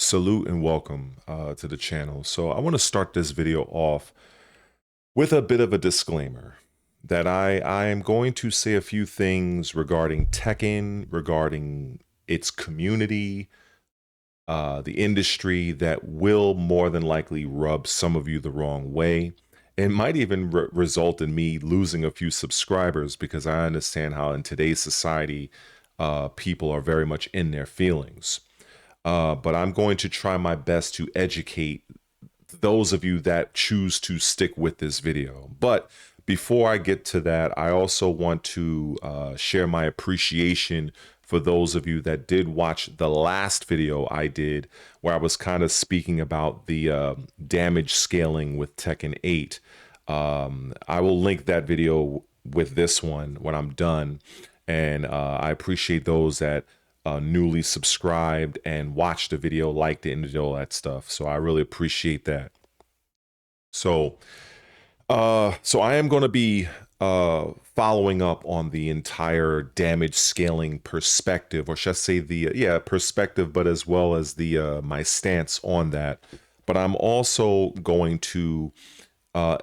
Salute and welcome to the channel. So I want to start this video off with a bit of a disclaimer that I am going to say a few things regarding Tekken, regarding its community, the industry that will more than likely rub some of you the wrong way. It might even result in me losing a few subscribers because I understand how in today's society, people are very much in their feelings. But I'm going to try my best to educate those of you that choose to stick with this video. But before I get to that, I also want to share my appreciation for those of you that did watch the last video I did where I was kind of speaking about the damage scaling with Tekken 8. I will link that video with this one when I'm done. And I appreciate those that newly subscribed and watched the video, liked it, and did all that stuff. So I really appreciate that. So I am going to be following up on the entire damage scaling perspective, or should I say the perspective, but as well as the my stance on that. But I'm also going to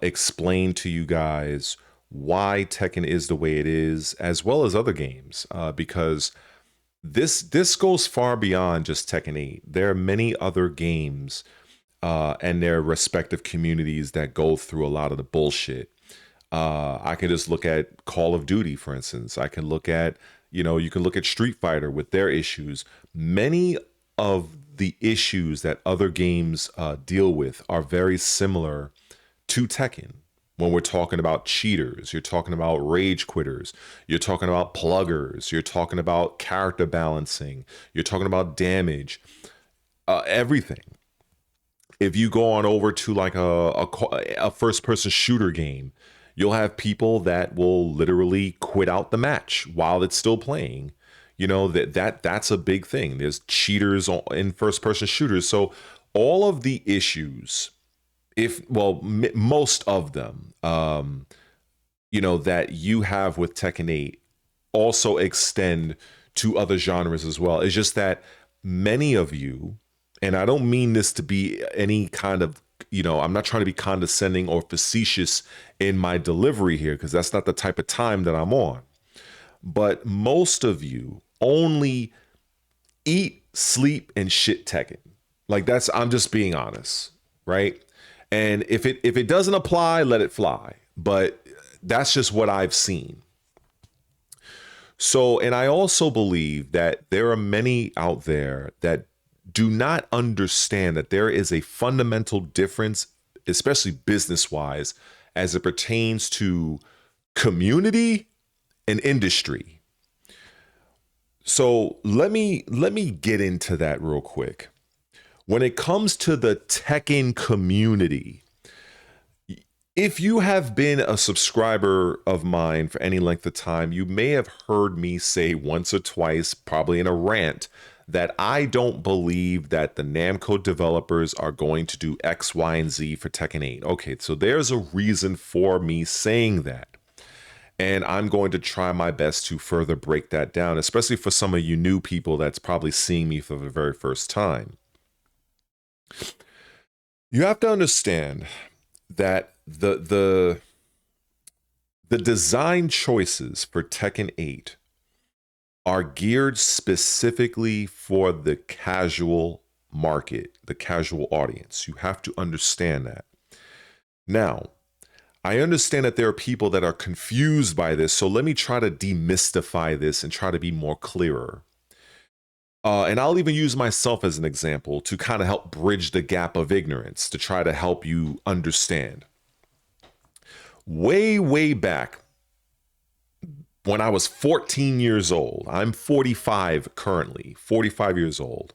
explain to you guys why Tekken is the way it is, as well as other games, because this goes far beyond just Tekken 8. There are many other games and their respective communities that go through a lot of the bullshit. I can just look at Call of Duty, for instance. I can look at, you can look at Street Fighter with their issues. Many of the issues that other games deal with are very similar to Tekken. When we're talking about cheaters, you're talking about rage quitters, you're talking about pluggers, you're talking about character balancing, you're talking about damage, everything. If you go on over to like a first-person shooter game, you'll have people that will literally quit out the match while it's still playing. That's a big thing. There's cheaters in first-person shooters. So all of the issues, most of them, that you have with Tekken 8 also extend to other genres as well. It's just that many of you, and I don't mean this to be any kind of, I'm not trying to be condescending or facetious in my delivery here, because that's not the type of time that I'm on. But most of you only eat, sleep, and shit Tekken. Like I'm just being honest, right? And if it doesn't apply, let it fly. But that's just what I've seen. So, and I also believe that there are many out there that do not understand that there is a fundamental difference, especially business-wise, as it pertains to community and industry. So let me get into that real quick. When it comes to the Tekken community, if you have been a subscriber of mine for any length of time, you may have heard me say once or twice, probably in a rant, that I don't believe that the Namco developers are going to do X, Y, and Z for Tekken 8. Okay, so there's a reason for me saying that. And I'm going to try my best to further break that down, especially for some of you new people that's probably seeing me for the very first time. You have to understand that the design choices for Tekken 8 are geared specifically for the casual market, the casual audience. You have to understand that. Now, I understand that there are people that are confused by this, so let me try to demystify this and try to be more clearer. And I'll even use myself as an example to kind of help bridge the gap of ignorance, to try to help you understand. Way, way back, when I was 14 years old, I'm 45 currently, 45 years old,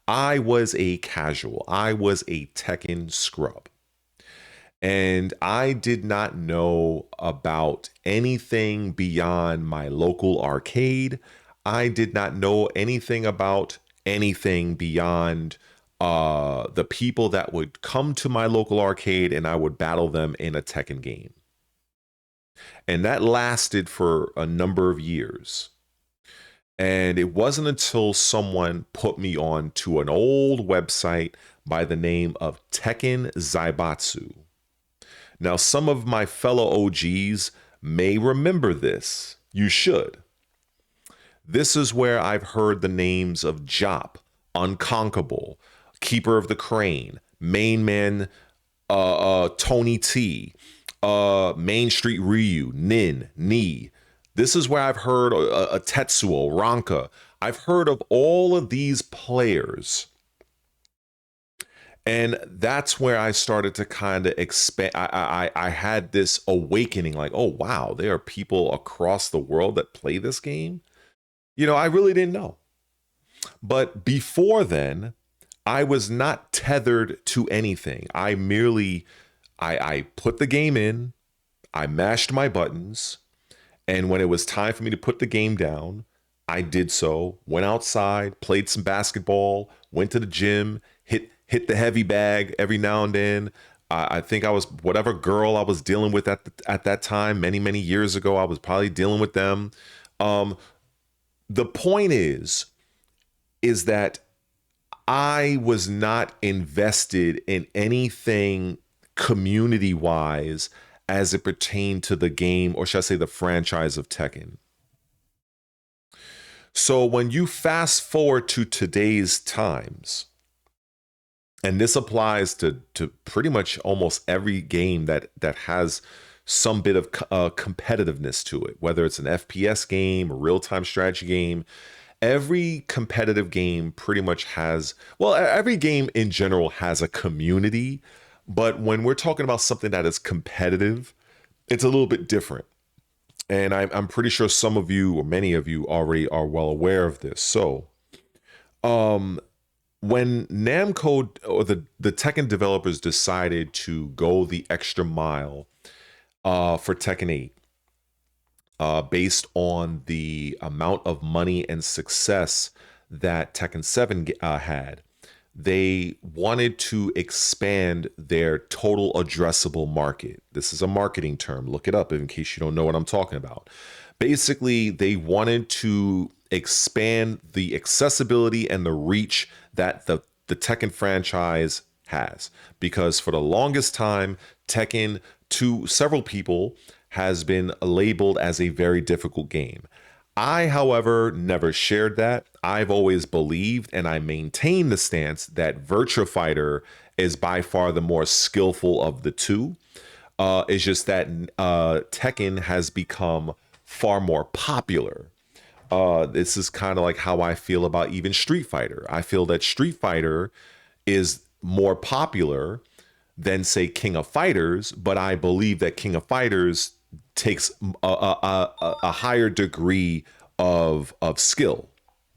I was a casual. I was a Tekken scrub. And I did not know about anything beyond my local arcade. I did not know anything about anything beyond the people that would come to my local arcade and I would battle them in a Tekken game. And that lasted for a number of years. And it wasn't until someone put me on to an old website by the name of Tekken Zaibatsu. Now, some of my fellow OGs may remember this. You should. This is where I've heard the names of Jop, Unconquerable, Keeper of the Crane, Main Man, Tony T, Main Street Ryu, Nin, Ni. This is where I've heard a Tetsuo, Ranka. I've heard of all of these players. And that's where I started to kind of expand. I had this awakening like, oh, wow, there are people across the world that play this game. You know, I really didn't know. But before then, I was not tethered to anything. I merely, I put the game in, I mashed my buttons, and when it was time for me to put the game down, I did so, went outside, played some basketball, went to the gym, hit the heavy bag every now and then. I think I was, whatever girl I was dealing with at that time, many years ago, I was probably dealing with them. The point is that I was not invested in anything community-wise as it pertained to the game, or should I say the franchise of Tekken. So when you fast forward to today's times, and this applies to pretty much almost every game that has some bit of competitiveness to it, whether it's an FPS game, a real-time strategy game, every competitive game pretty much has, well, every game in general has a community, but when we're talking about something that is competitive, it's a little bit different. And I'm pretty sure some of you, or many of you, already are well aware of this. So, when Namco, or the Tekken developers, decided to go the extra mile for Tekken 8, based on the amount of money and success that Tekken 7 had, they wanted to expand their total addressable market. This is a marketing term. Look it up in case you don't know what I'm talking about. Basically, they wanted to expand the accessibility and the reach that the Tekken franchise has. Because for the longest time, Tekken, to several people, has been labeled as a very difficult game. I, however, never shared that. I've always believed, and I maintain the stance, that Virtua Fighter is by far the more skillful of the two. It's just that Tekken has become far more popular. This is kind of like how I feel about even Street Fighter. I feel that Street Fighter is more popular than, say, King of Fighters, but I believe that King of Fighters takes a higher degree of skill.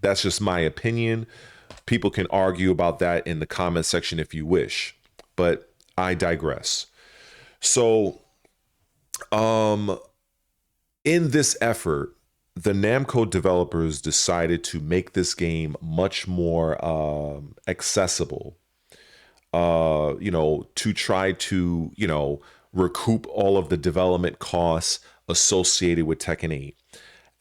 That's just my opinion. People can argue about that in the comment section if you wish, but I digress. So, in this effort, the Namco developers decided to make this game much more accessible. To try to, recoup all of the development costs associated with Tekken 8.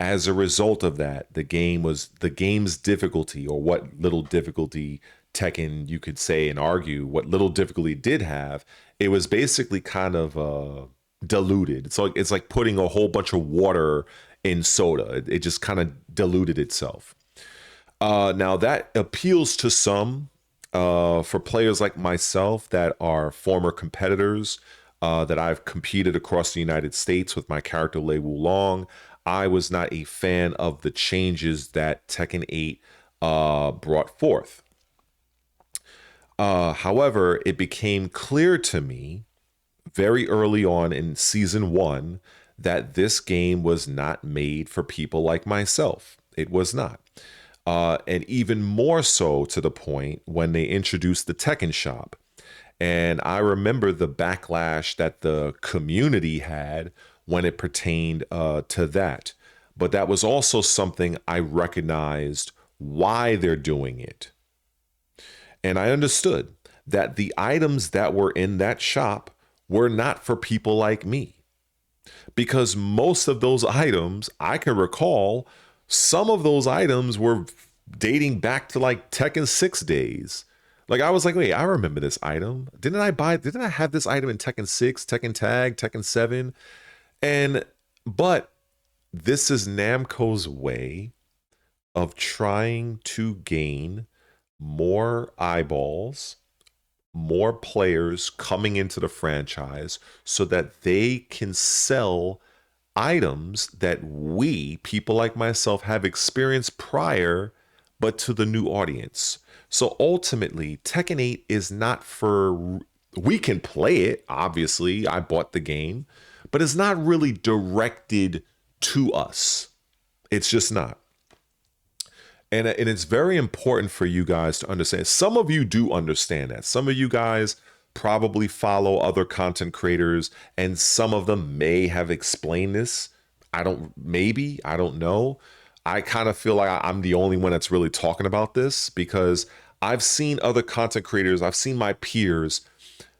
As a result of that, the game's difficulty, or what little difficulty Tekken, you could say and argue, what little difficulty it did have, it was basically kind of diluted. It's like putting a whole bunch of water in soda. It just kind of diluted itself. Now that appeals to some. For players like myself that are former competitors, that I've competed across the United States with my character Lei Wulong, I was not a fan of the changes that Tekken 8 brought forth. However, it became clear to me very early on in Season 1 that this game was not made for people like myself. It was not. And even more so to the point when they introduced the Tekken Shop. And I remember the backlash that the community had when it pertained to that. But that was also something I recognized why they're doing it. And I understood that the items that were in that shop were not for people like me. Because most of those items, I can recall, Some of those items were dating back to like Tekken 6 days. Like I was like, wait, I remember this item. Didn't I have this item in Tekken 6, Tekken Tag, Tekken 7? And but this is Namco's way of trying to gain more eyeballs, more players coming into the franchise so that they can sell items that we, people like myself, have experienced prior, but to the new audience. So ultimately, Tekken 8 is not for, we can play it, obviously. I bought the game, but it's not really directed to us. It's just not. And it's very important for you guys to understand. Some of you do understand that. Some of you guys probably follow other content creators, and some of them may have explained this. I don't know. I kind of feel like I'm the only one that's really talking about this because I've seen other content creators, I've seen my peers,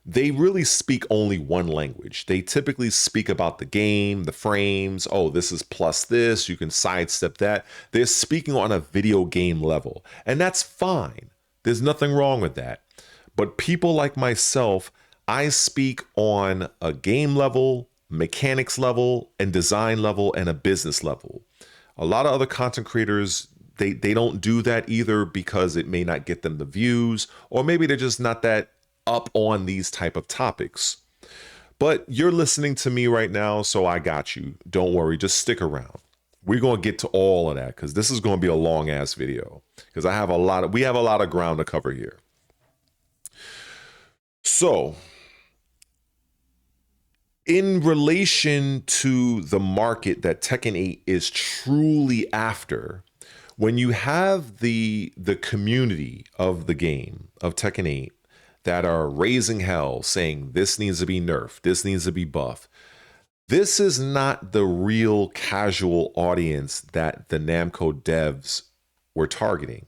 they really speak only one language. They typically speak about the game, the frames. Oh, this is plus this. You can sidestep that. They're speaking on a video game level, and that's fine. There's nothing wrong with that. But people like myself, I speak on a game level, mechanics level, and design level, and a business level. A lot of other content creators, they don't do that either because it may not get them the views, or maybe they're just not that up on these type of topics. But you're listening to me right now, so I got you. Don't worry, just stick around. We're going to get to all of that because this is going to be a long ass video because we have a lot of ground to cover here. So, in relation to the market that Tekken 8 is truly after, when you have the community of the game of Tekken 8 that are raising hell, saying this needs to be nerfed, this needs to be buffed. This is not the real casual audience that the Namco devs were targeting.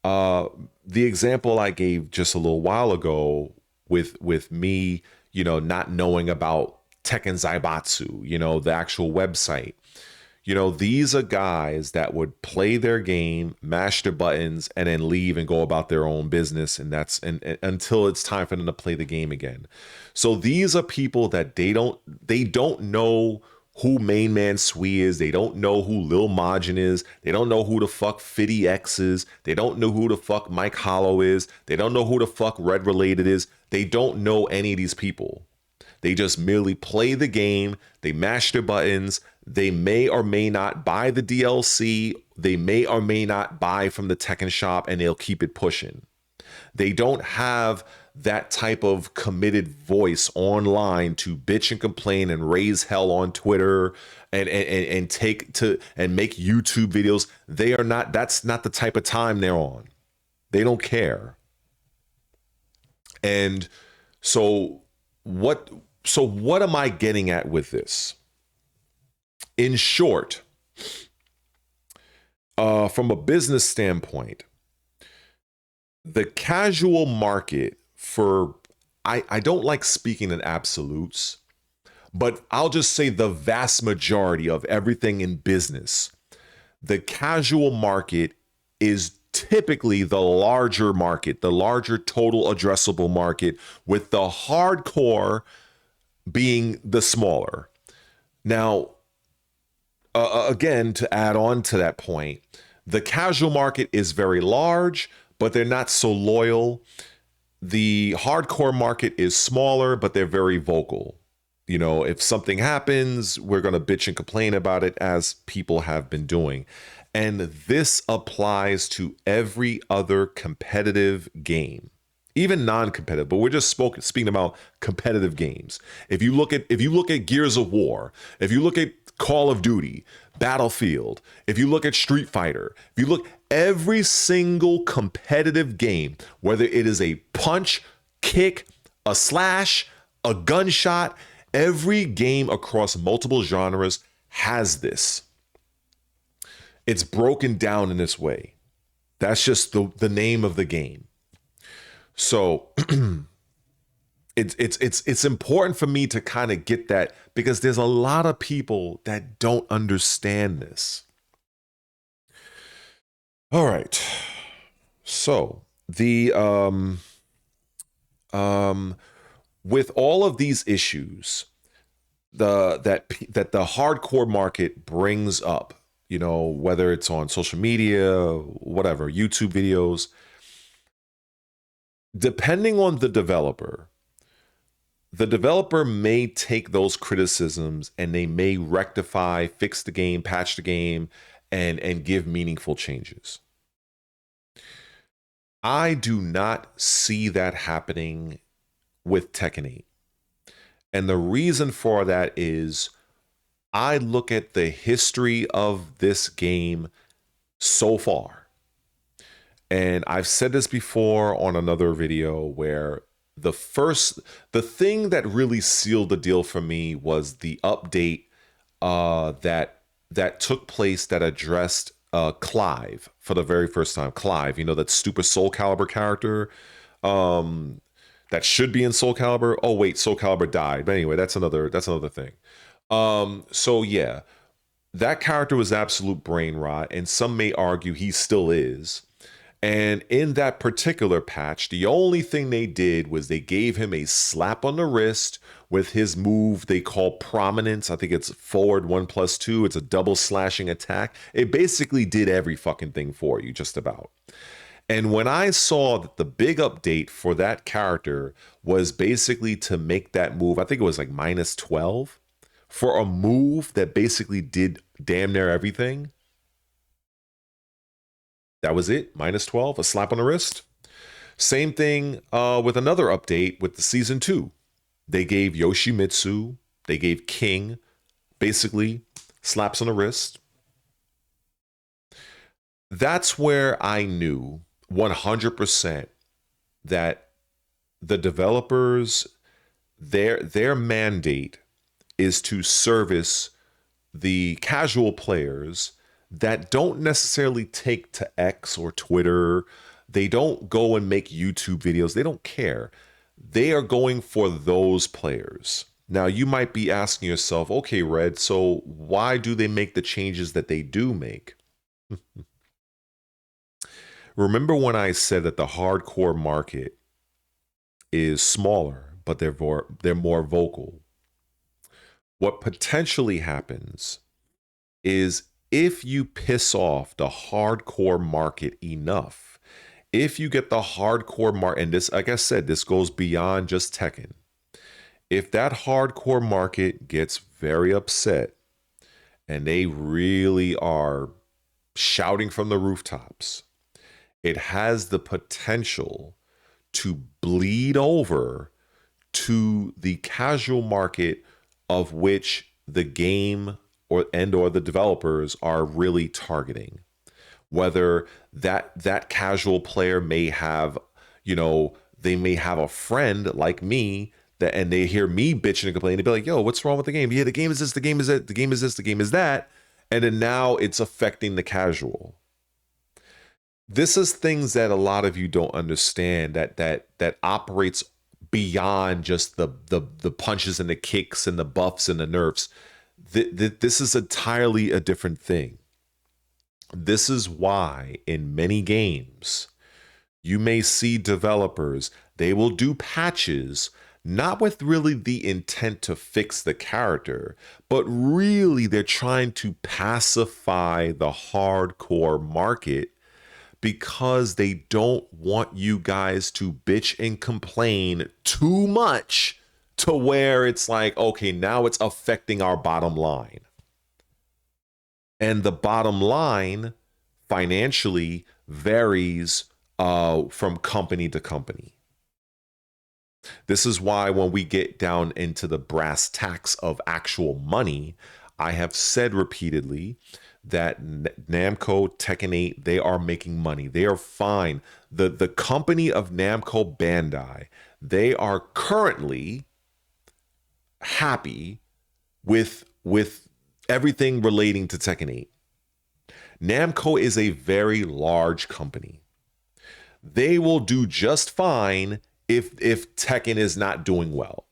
The example I gave just a little while ago with me, not knowing about Tekken Zaibatsu, the actual website. These are guys that would play their game, mash their buttons, and then leave and go about their own business. And that's until it's time for them to play the game again. So these are people that they don't know who Main Man Sui is. They don't know who Lil Majin is. They don't know who the fuck Fiddy X is. They don't know who the fuck Mike Hollow is. They don't know who the fuck Red Re1ated is. They don't know any of these people. They just merely play the game. They mash their buttons. They may or may not buy the DLC. They may or may not buy from the Tekken shop, and they'll keep it pushing. They don't have that type of committed voice online to bitch and complain and raise hell on Twitter and take to and make YouTube videos. They are not, that's not the type of time they're on. They don't care. And so what am I getting at with this? In short, from a business standpoint, the casual market for, I don't like speaking in absolutes, but I'll just say the vast majority of everything in business, the casual market is typically the larger market, the larger total addressable market, with the hardcore being the smaller. Now, again, to add on to that point, the casual market is very large, but they're not so loyal. The hardcore market is smaller, but they're very vocal. If something happens, we're going to bitch and complain about it, as people have been doing. And this applies to every other competitive game, even non-competitive, but we're just speaking about competitive games. If you look at Gears of War, if you look at Call of Duty, Battlefield, if you look at Street Fighter, if you look every single competitive game, whether it is a punch, kick, a slash, a gunshot, every game across multiple genres has this. It's broken down in this way. That's just the name of the game. So it's important for me to kind of get that, because there's a lot of people that don't understand this. All right. So um with all of these issues that the hardcore market brings up, you know, whether it's on social media, whatever, YouTube videos, depending on the developer may take those criticisms and they may rectify, fix the game, patch the game, and give meaningful changes. I do not see that happening with Tekken 8. And the reason for that is I look at the history of this game so far. And I've said this before on another video where the thing that really sealed the deal for me was the update that took place that addressed Clive for the very first time. Clive, you know, that stupid Soul Calibur character that should be in Soul Calibur. Oh wait, Soul Calibur died. But anyway, that's another thing. So yeah, that character was absolute brain rot, and some may argue he still is. And in that particular patch, the only thing they did was they gave him a slap on the wrist with his move they call prominence. I think it's forward 1+2. It's a double slashing attack. It basically did every fucking thing for you, just about. And when I saw that the big update for that character was basically to make that move, I think it was like -12 for a move that basically did damn near everything. That was it, -12, a slap on the wrist. Same thing with another update with the season 2. They gave Yoshimitsu, they gave King, basically slaps on the wrist. That's where I knew 100% that the developers, their mandate is to service the casual players that don't necessarily take to X or Twitter. They don't go and make YouTube videos. They don't care. They are going for those players. Now, you might be asking yourself, okay, Red, so why do they make the changes that they do make? Remember when I said that the hardcore market is smaller, but they're more vocal? What potentially happens is if you piss off the hardcore market enough, if you get the hardcore market, and this, like I said, this goes beyond just Tekken. If that hardcore market gets very upset and they really are shouting from the rooftops, it has the potential to bleed over to the casual market of which the game or the developers are really targeting. Whether that casual player may have, you know, they may have a friend like me that, and they hear me bitching and complaining, they'd be like, yo, what's wrong with the game? Yeah, the game is this, the game is it, the game is this, the game is that. And then now it's affecting the casual. This is things that a lot of you don't understand, that operates beyond just the punches and the kicks and the buffs and the nerfs. This is entirely a different thing. This is why in many games you may see developers, they will do patches not with really the intent to fix the character, but really they're trying to pacify the hardcore market because they don't want you guys to bitch and complain too much to where it's like, okay, now it's affecting our bottom line. And the bottom line financially varies from company to company. This is why when we get down into the brass tacks of actual money, I have said repeatedly that Namco, Tekken 8, they are making money. They are fine. The company of Namco Bandai, they are currently happy with everything relating to Tekken 8. Namco is a very large company. They will do just fine if Tekken is not doing well.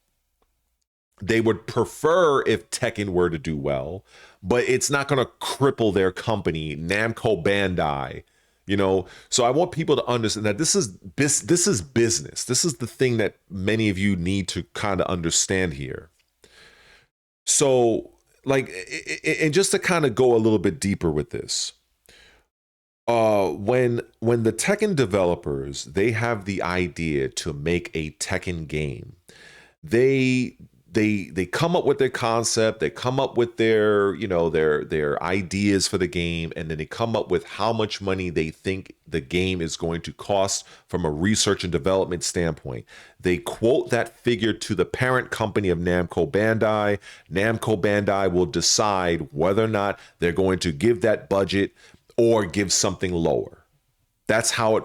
They would prefer if Tekken were to do well, but it's not going to cripple their company, Namco Bandai, You know, so I want people to understand that this is business. This is the thing that many of you need to kind of understand here. So, like, and just to kind of go a little bit deeper with this, when the Tekken developers, they have the idea to make a Tekken game, they they come up with their concept, they come up with their, you know, their ideas for the game, and then they come up with how much money they think the game is going to cost from a research and development standpoint. They quote that figure to the parent company of Namco Bandai. Namco Bandai will decide whether or not they're going to give that budget or give something lower. That's how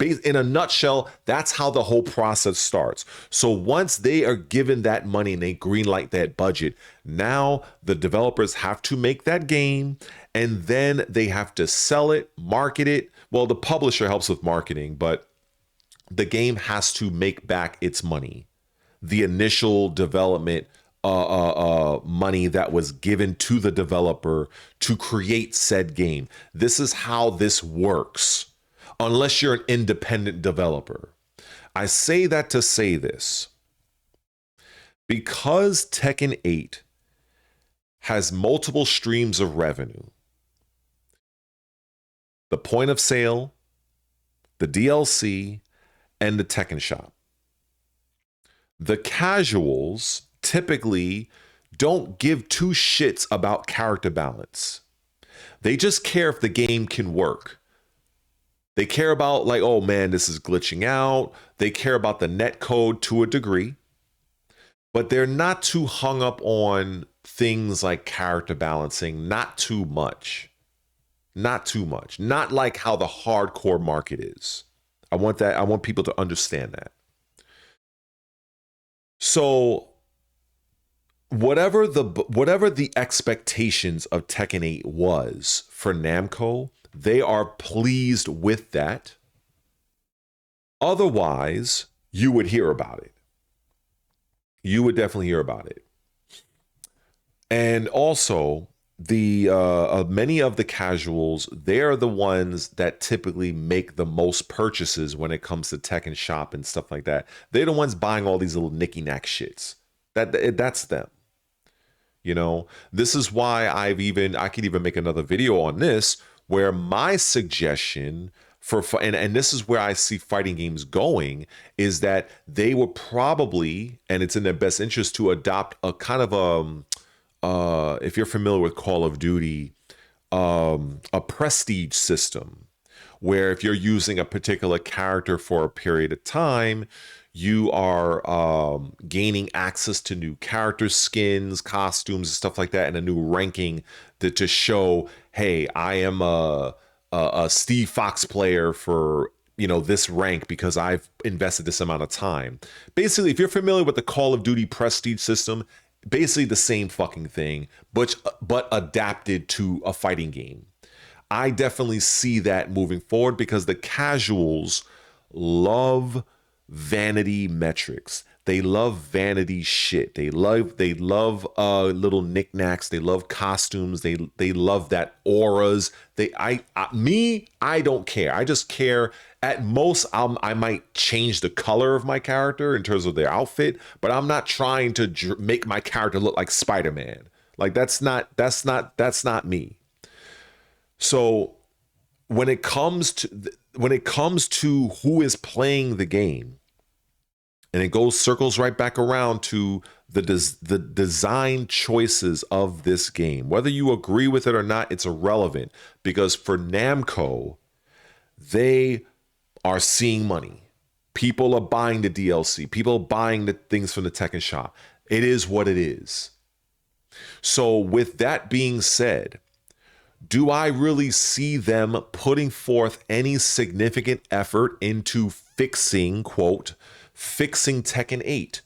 in a nutshell, that's how the whole process starts. So once they are given that money and they greenlight that budget, now the developers have to make that game, and then they have to sell it, market it. Well, the publisher helps with marketing, but the game has to make back its money. The initial development money that was given to the developer to create said game. This is how this works. Unless you're an independent developer. I say that to say this. Because Tekken 8 has multiple streams of revenue, the point of sale, the DLC, and the Tekken shop, the casuals typically don't give two shits about character balance. They just care if the game can work. They care about, like, oh man, this is glitching out. They care about the net code to a degree, but they're not too hung up on things like character balancing. Not too much. Not too much. Not like how the hardcore market is. I want people to understand that. So whatever the expectations of Tekken 8 was for Namco, they are pleased with that. Otherwise, you would hear about it. You would definitely hear about it. And also, the many of the casuals, they're the ones that typically make the most purchases when it comes to Tekken shop and stuff like that. They're the ones buying all these little knicky-knack shits. That's them. You know, this is why I could even make another video on this, where my suggestion and this is where I see fighting games going, is that they would probably, and it's in their best interest, to adopt a kind of if you're familiar with Call of Duty, a prestige system, where if you're using a particular character for a period of time, you are gaining access to new character skins, costumes, and stuff like that, and a new ranking to show, hey, I am a Steve Fox player for, you know, this rank because I've invested this amount of time. Basically, if you're familiar with the Call of Duty prestige system, basically the same fucking thing, but adapted to a fighting game. I definitely see that moving forward because the casuals love vanity metrics. They love vanity shit. They love little knickknacks. They love costumes. They love that auras. I don't care. I just care. At most, I might change the color of my character in terms of their outfit, but I'm not trying to make my character look like Spider-Man. Like that's not me. So when it comes to who is playing the game, and it circles right back around to the design choices of this game. Whether you agree with it or not, it's irrelevant, because for Namco, they are seeing money. People are buying the DLC. People are buying the things from the Tekken shop. It is what it is. So with that being said, do I really see them putting forth any significant effort into fixing Tekken 8?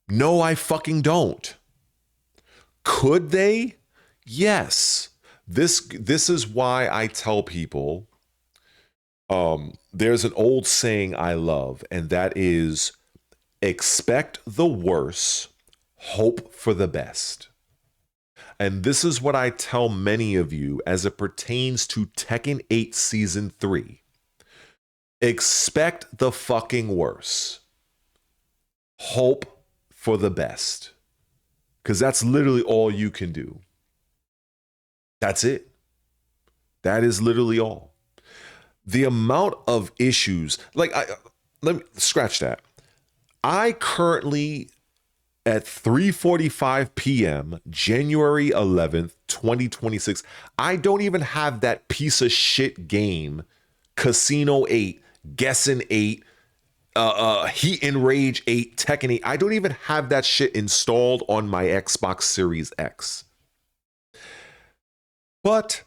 No, I fucking don't. Could they? Yes. This is why I tell people, there's an old saying I love, and that is, expect the worst, hope for the best. And this is what I tell many of you as it pertains to Tekken 8 Season 3. Expect the fucking worst. Hope for the best. Because that's literally all you can do. That's it. That is literally all. The amount of issues, like, let me scratch that. I currently, at 3:45 p.m., January 11th, 2026, I don't even have that piece of shit game, Casino 8, Guessing 8, Heat and Rage 8, Tekken 8. I don't even have that shit installed on my Xbox Series X. But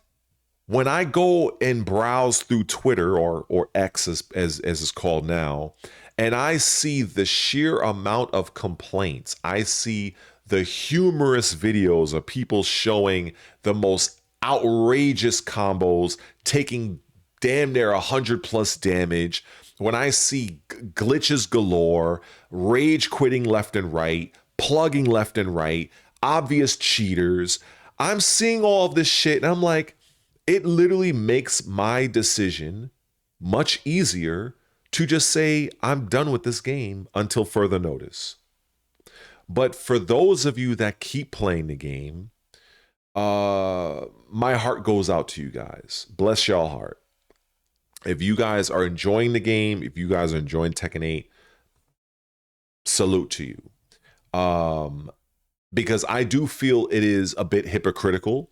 when I go and browse through Twitter or X as it's called now, and I see the sheer amount of complaints, I see the humorous videos of people showing the most outrageous combos, taking damn near 100 plus damage. When I see glitches galore, rage quitting left and right, plugging left and right, obvious cheaters, I'm seeing all of this shit and I'm like, it literally makes my decision much easier to just say, I'm done with this game until further notice. But for those of you that keep playing the game, my heart goes out to you guys. Bless y'all heart. If you guys are enjoying the game, if you guys are enjoying Tekken 8, salute to you. Because I do feel it is a bit hypocritical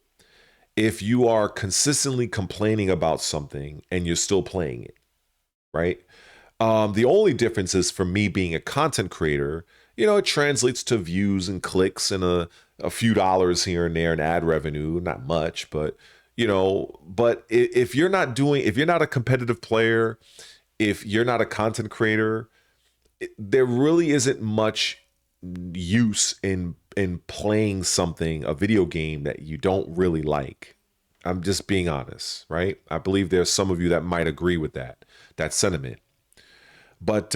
if you are consistently complaining about something and you're still playing it, right? The only difference is for me being a content creator, you know, it translates to views and clicks and a few dollars here and there and ad revenue, not much, but you know, but if you're not a competitive player, if you're not a content creator, there really isn't much use in playing something, a video game that you don't really like. I'm just being honest, right? I believe there's some of you that might agree with that sentiment. But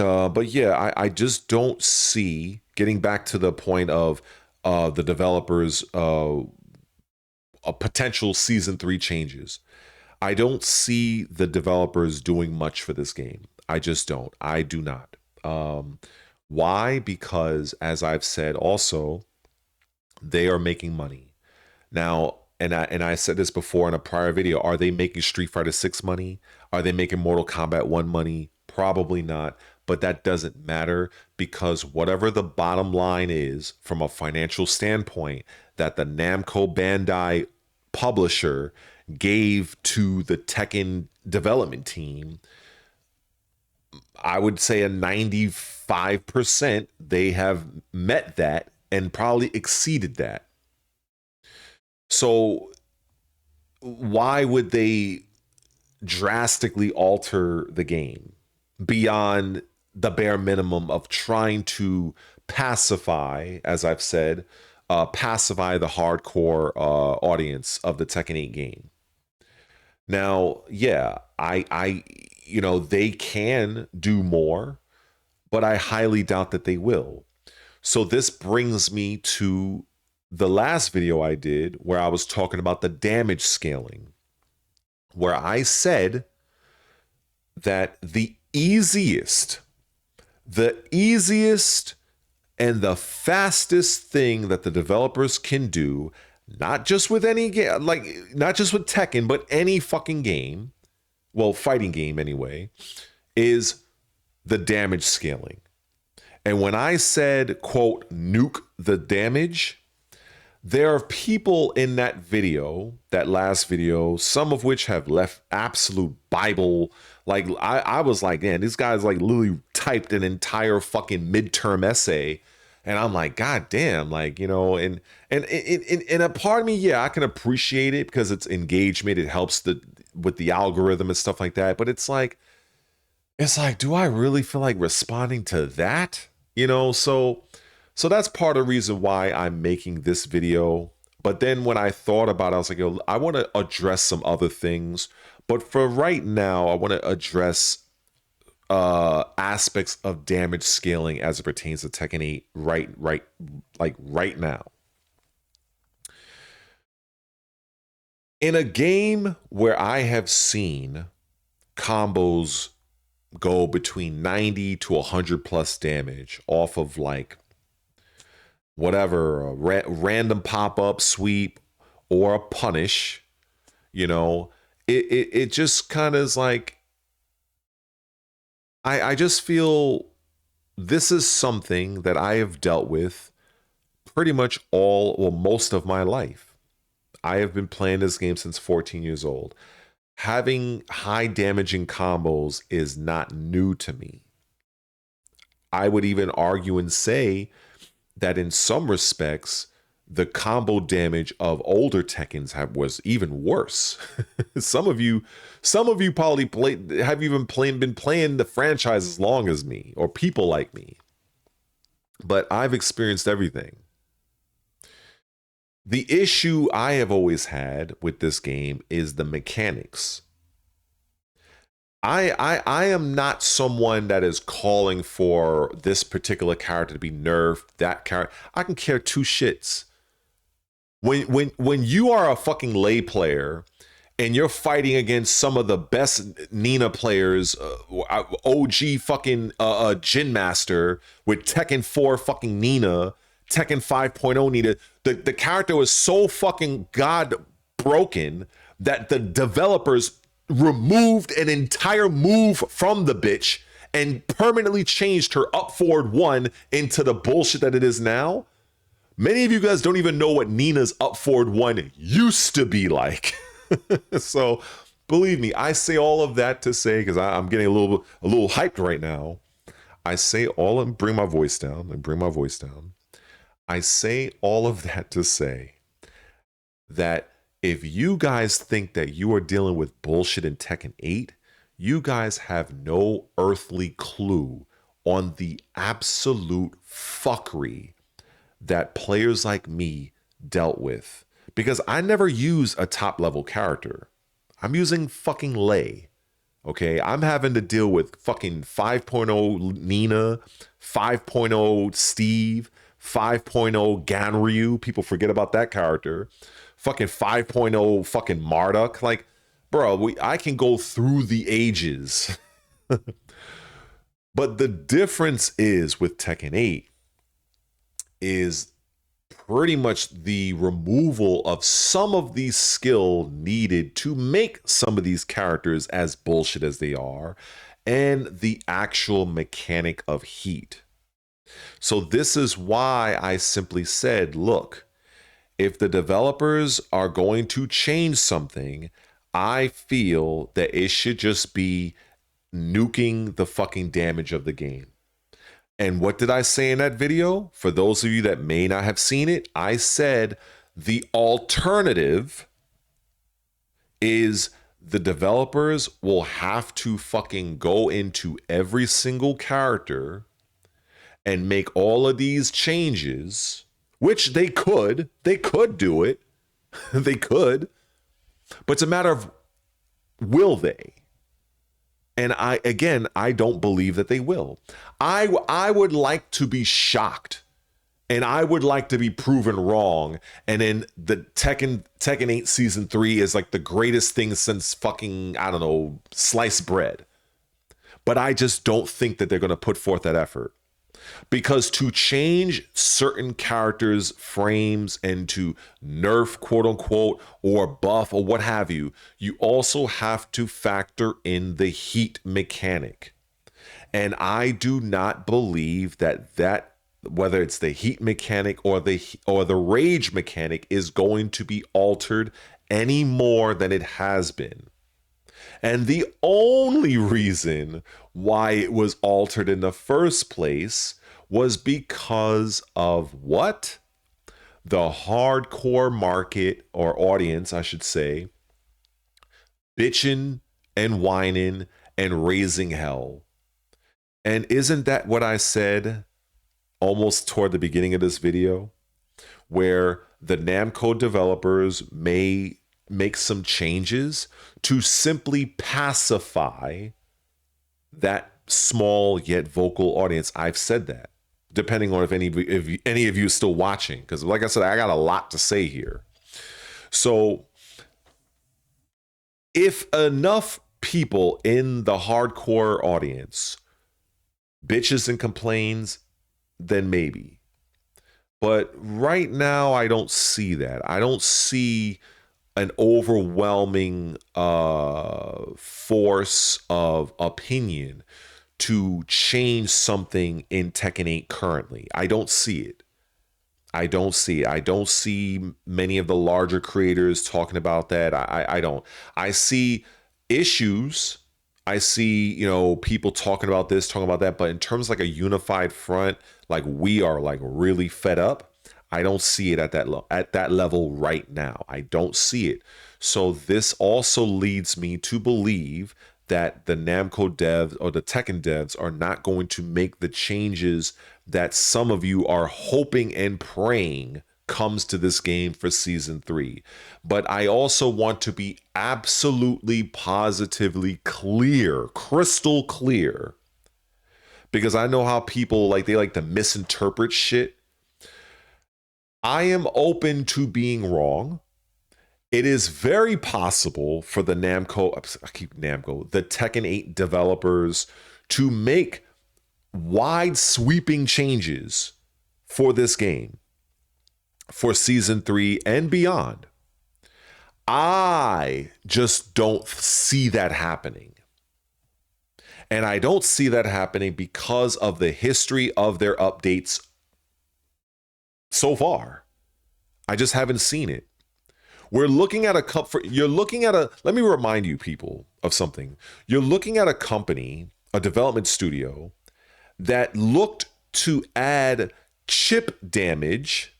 yeah, I just don't see, getting back to the point of the developers a potential season 3 changes. I don't see the developers doing much for this game. I just don't. I do not. Why? Because as I've said also, they are making money. Now, and I said this before in a prior video, are they making Street Fighter 6 money? Are they making Mortal Kombat 1 money? Probably not. But that doesn't matter, because whatever the bottom line is from a financial standpoint that the Namco Bandai publisher gave to the Tekken development team, I would say a 95% they have met that and probably exceeded that. So why would they drastically alter the game beyond the bare minimum of trying to pacify, as I've said, pacify the hardcore audience of the Tekken 8 game? Now, yeah, I you know, they can do more, but I highly doubt that they will. So this brings me to the last video I did where I was talking about the damage scaling, where I said that the easiest and the fastest thing that the developers can do, not just with any game, like not just with Tekken, but any fucking game, well, fighting game anyway, is the damage scaling. And when I said, quote, nuke the damage, there are people in that video, that last video, some of which have left absolute Bible. Like, I was like, man, these guys like literally typed an entire fucking midterm essay. And I'm like, God damn, like, you know, and a part of me, yeah, I can appreciate it because it's engagement. It helps with the algorithm and stuff like that. But it's like, do I really feel like responding to that? You know, so that's part of the reason why I'm making this video. But then when I thought about it, I was like, yo, I want to address some other things. But for right now, I want to address aspects of damage scaling as it pertains to Tekken 8 right now. In a game where I have seen combos go between 90 to 100 plus damage off of like whatever, a random pop-up sweep or a punish, you know, it just kind of is like, I just feel this is something that I have dealt with pretty much most of my life. I have been playing this game since 14 years old. Having high damaging combos is not new to me. I would even argue and say that in some respects, the combo damage of older Tekkens was even worse. some of you probably been playing the franchise as long as me, or people like me. But I've experienced everything. The issue I have always had with this game is the mechanics. I am not someone that is calling for this particular character to be nerfed, that character. I can care two shits. When you are a fucking lay player and you're fighting against some of the best Nina players, OG fucking Jin Master with Tekken 4 fucking Nina, Tekken 5.0 Nina, the character was so fucking god broken that the developers removed an entire move from the bitch and permanently changed her up forward 1 into the bullshit that it is now. Many of you guys don't even know what Nina's up forward 1 used to be like. So believe me, I say all of that to say, because I'm getting a little hyped right now. I say bring my voice down. I say all of that to say that if you guys think that you are dealing with bullshit in Tekken 8, you guys have no earthly clue on the absolute fuckery that players like me dealt with. Because I never use a top level character. I'm using fucking Lei. Okay, I'm having to deal with fucking 5.0 Nina, 5.0 Steve, 5.0 Ganryu. People forget about that character. Fucking 5.0 fucking Marduk. Like, bro, I can go through the ages. But the difference is with Tekken 8 is pretty much the removal of some of the skill needed to make some of these characters as bullshit as they are, and the actual mechanic of heat. So this is why I simply said, look, if the developers are going to change something, I feel that it should just be nuking the fucking damage of the game. And what did I say in that video? For those of you that may not have seen it, I said the alternative is the developers will have to fucking go into every single character and make all of these changes, which they could do it. They could. But it's a matter of, will they? And I don't believe that they will. I would like to be shocked, and I would like to be proven wrong. And then the Tekken 8 Season 3 is like the greatest thing since fucking, I don't know, sliced bread. But I just don't think that they're going to put forth that effort. Because to change certain characters' frames and to nerf, quote unquote, or buff or what have you, you also have to factor in the heat mechanic. And I do not believe that whether it's the heat mechanic or the rage mechanic is going to be altered any more than it has been. And the only reason why it was altered in the first place was because of what? The hardcore market, or audience, I should say, bitching and whining and raising hell. And isn't that what I said almost toward the beginning of this video? Where the Namco developers may make some changes to simply pacify that small yet vocal audience. I've said that, depending on if any of you are still watching, because like I said, I got a lot to say here. So If enough people in the hardcore audience bitches and complains, then maybe. But right now, I don't see that. I don't see an overwhelming force of opinion to change something in Tekken 8 currently. I don't see it. I don't see it. I don't see many of the larger creators talking about that. I don't. I see issues. I see, you know, people talking about this, talking about that. But in terms of like a unified front, like we are like really fed up. I don't see it at that level right now. I don't see it. So this also leads me to believe that the Namco devs or the Tekken devs are not going to make the changes that some of you are hoping and praying comes to this game for season 3. But I also want to be absolutely positively clear, crystal clear, because I know how people they like to misinterpret shit. I am open to being wrong. It is very possible for the the Tekken 8 developers to make wide sweeping changes for this game for season 3 and beyond. I just don't see that happening. And I don't see that happening because of the history of their updates so far. I just haven't seen it. We're looking at let me remind you people of something. You're looking at a company, a development studio, that looked to add chip damage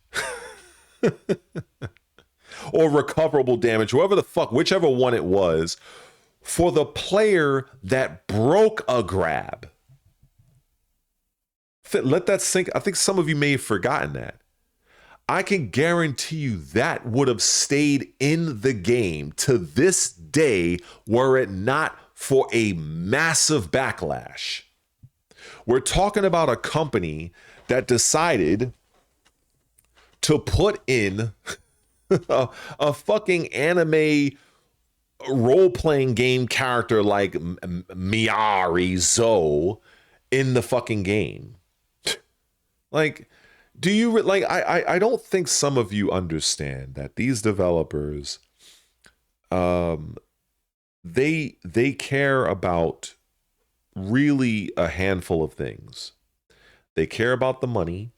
or recoverable damage, whichever one it was, for the player that broke a grab. Let that sink. I think some of you may have forgotten that. I can guarantee you that would have stayed in the game to this day were it not for a massive backlash. We're talking about a company that decided to put in a fucking anime role-playing game character like Miari Zo in the fucking game. Like, do you I don't think some of you understand that these developers they care about really a handful of things. They care about the money.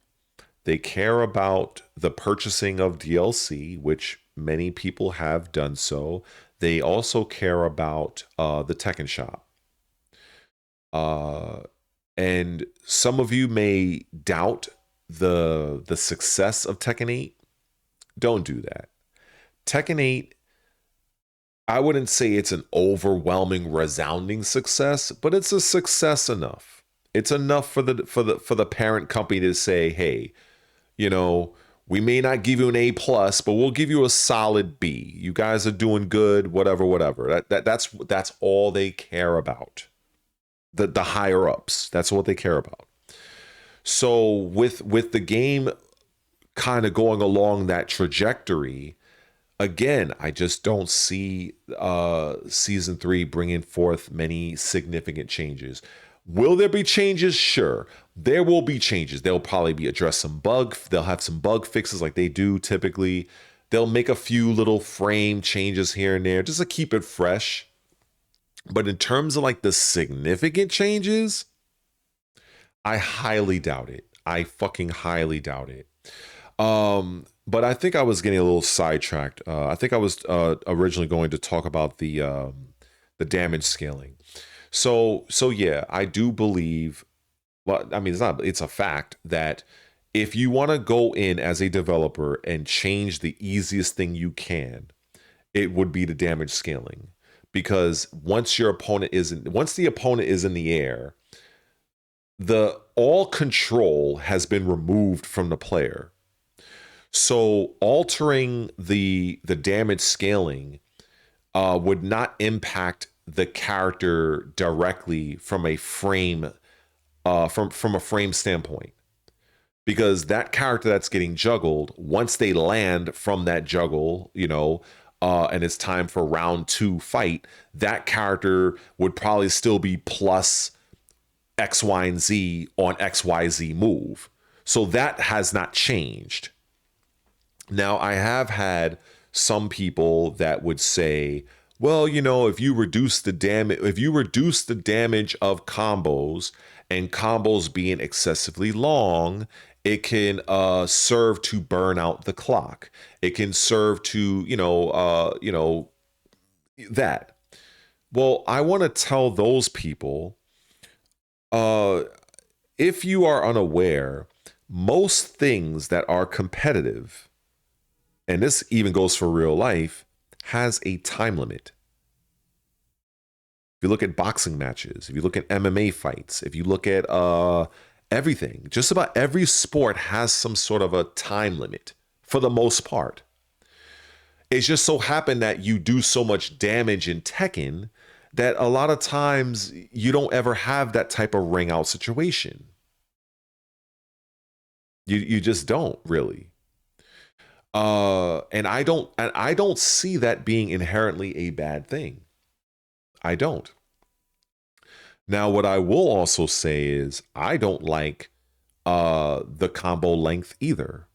They care about the purchasing of DLC, which many people have done so. They also care about the Tekken shop. And some of you may doubt the success of Tekken 8. Don't do that. Tekken 8, I wouldn't say it's an overwhelming, resounding success, but it's a success enough. It's enough for the parent company to say, hey, you know, we may not give you an A+, but we'll give you a solid B. You guys are doing good, whatever. That's all they care about. The higher ups, that's what they care about. So with the game kind of going along that trajectory, again, I just don't see season 3 bringing forth many significant changes. Will there be changes? Sure. There will be changes. They'll probably they'll have some bug fixes like they do typically. They'll make a few little frame changes here and there just to keep it fresh. But in terms of like the significant changes, I highly doubt it. I fucking highly doubt it. But I think I was getting a little sidetracked. I think I was originally going to talk about the damage scaling. So yeah, I do believe, well, I mean, it's a fact that if you want to go in as a developer and change the easiest thing you can, it would be the damage scaling. Because once the opponent is in the air, all control has been removed from the player. So altering the damage scaling would not impact the character directly from a frame from a frame standpoint, because that character that's getting juggled, once they land from that juggle, you know, and it's time for round 2 fight, that character would probably still be plus X, Y, and Z on XYZ move. So that has not changed. Now, I have had some people that would say, well, you know, if you reduce the damage of combos, and combos being excessively long, it can serve to burn out the clock. It can serve to, that. Well, I want to tell those people, if you are unaware, most things that are competitive, and this even goes for real life, has a time limit. If you look at boxing matches, if you look at MMA fights, if you look at everything, just about every sport has some sort of a time limit for the most part. It's just so happened that you do so much damage in Tekken that a lot of times you don't ever have that type of ring out situation. You just don't really. And I don't see that being inherently a bad thing. I don't. Now, what I will also say is I don't like the combo length either.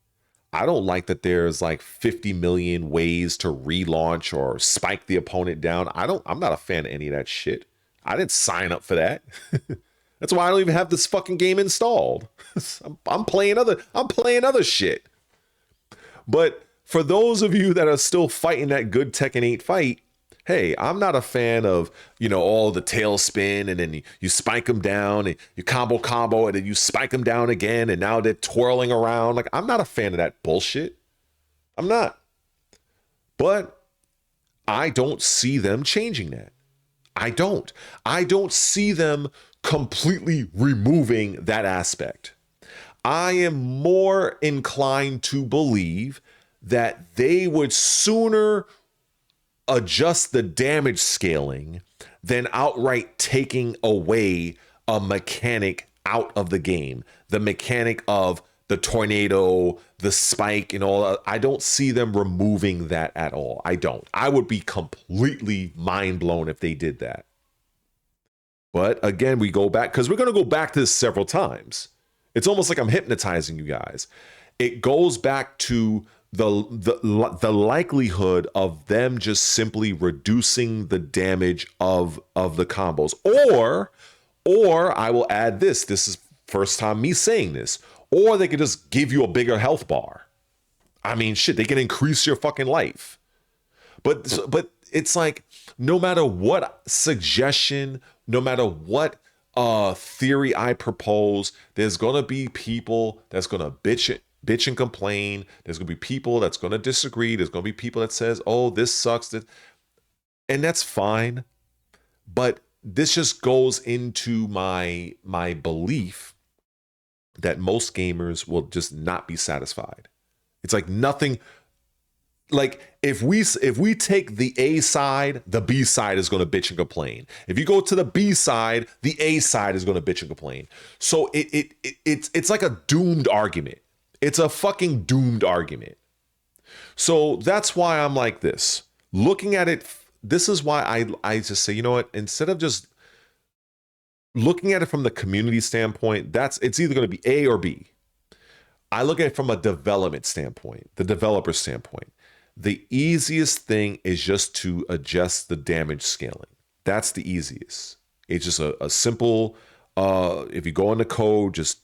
I don't like that there's like 50 million ways to relaunch or spike the opponent down. I'm not a fan of any of that shit. I didn't sign up for that. That's why I don't even have this fucking game installed. I'm playing other shit. But for those of you that are still fighting that good Tekken 8 fight, hey, I'm not a fan of, all the tail spin and then you spike them down and you combo and then you spike them down again and now they're twirling around. Like, I'm not a fan of that bullshit. I'm not. But I don't see them changing that. I don't see them completely removing that aspect. I am more inclined to believe that they would sooner adjust the damage scaling than outright taking away a mechanic out of the game. The mechanic of the tornado, the spike, and all. I don't see them removing that at all. I don't. I would be completely mind blown if they did that. But again, we go back, because we're going to go back to this several times. It's almost like I'm hypnotizing you guys. It goes back to the likelihood of them just simply reducing the damage of the combos. Or I will add this. This is first time me saying this. Or they could just give you a bigger health bar. I mean, shit, they can increase your fucking life. But it's like, no matter what suggestion, no matter what theory I propose, there's gonna be people that's gonna bitch and complain. There's gonna be people that's gonna disagree. There's gonna be people that says, "Oh, this sucks," and that's fine. But this just goes into my belief that most gamers will just not be satisfied. It's like nothing. Like if we take the A side, the B side is going to bitch and complain. If you go to the B side, the A side is going to bitch and complain. So it's like a doomed argument. It's a fucking doomed argument. So that's why I'm like this. Looking at it, this is why I just say, you know what? Instead of just looking at it from the community standpoint, it's either going to be A or B. I look at it from a development standpoint, the developer standpoint. The easiest thing is just to adjust the damage scaling. That's the easiest. It's just a simple, if you go in the code, just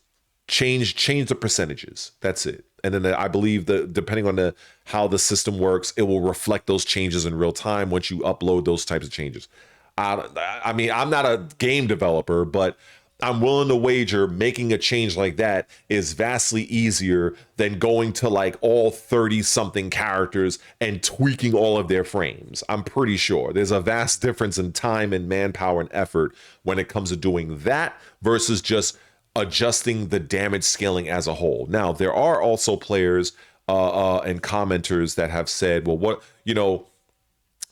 change the percentages. That's it. And then I believe that depending on how the system works, it will reflect those changes in real time once you upload those types of changes. I mean, I'm not a game developer, but I'm willing to wager making a change like that is vastly easier than going to like all 30 something characters and tweaking all of their frames. I'm pretty sure there's a vast difference in time and manpower and effort when it comes to doing that versus just adjusting the damage scaling as a whole. Now, there are also players and commenters that have said, well, what,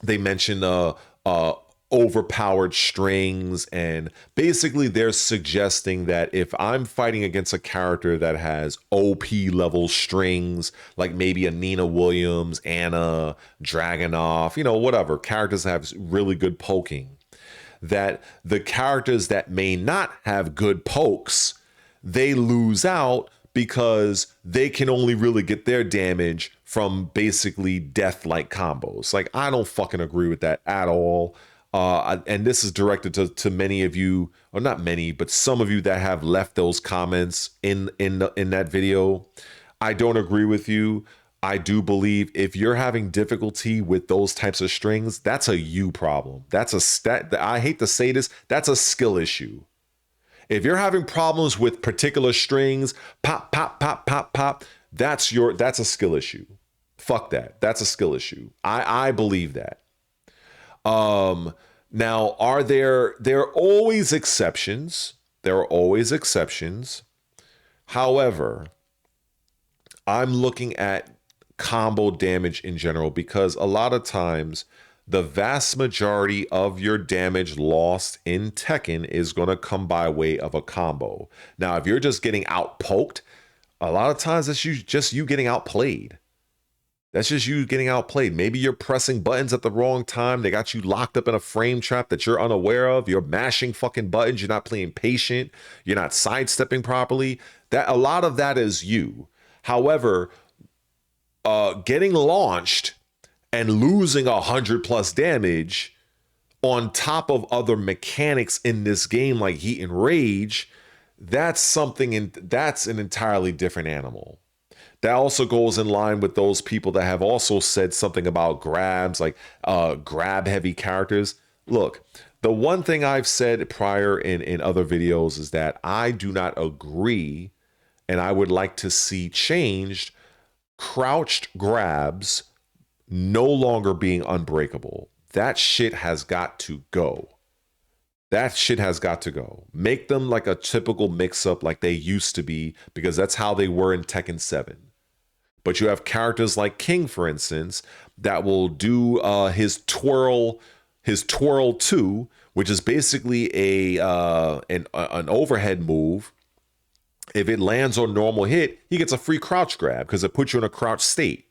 they mentioned overpowered strings, and basically they're suggesting that if I'm fighting against a character that has OP level strings, like maybe a Nina Williams, Anna, Dragunov, you know, whatever, characters that have really good poking, that the characters that may not have good pokes, they lose out because they can only really get their damage from basically death-like combos. Like, I don't fucking agree with that at all. And this is directed to many of you, or not many, but some of you that have left those comments in that video. I don't agree with you. I do believe if you're having difficulty with those types of strings, that's a you problem. That's a stat. I hate to say this, that's a skill issue. If you're having problems with particular strings, pop, pop, pop, pop, pop, that's a skill issue. Fuck that. That's a skill issue. I believe that. Now, there are always exceptions. There are always exceptions. However, I'm looking at combo damage in general, because a lot of times the vast majority of your damage lost in Tekken is going to come by way of a combo. Now, if you're just getting outpoked, a lot of times it's just you getting outplayed. That's just you getting outplayed. Maybe you're pressing buttons at the wrong time. They got you locked up in a frame trap that you're unaware of. You're mashing fucking buttons. You're not playing patient. You're not sidestepping properly. That, a lot of that is you. However, getting launched and losing 100+ damage on top of other mechanics in this game like heat and rage, that's an entirely different animal. That also goes in line with those people that have also said something about grabs, like grab heavy characters. Look, the one thing I've said prior in other videos is that I do not agree, and I would like to see changed, crouched grabs no longer being unbreakable. That shit has got to go. That shit has got to go. Make them like a typical mix-up like they used to be, because that's how they were in Tekken 7. But you have characters like King, for instance, that will do his twirl 2, which is basically an overhead move. If it lands on normal hit, he gets a free crouch grab because it puts you in a crouch state.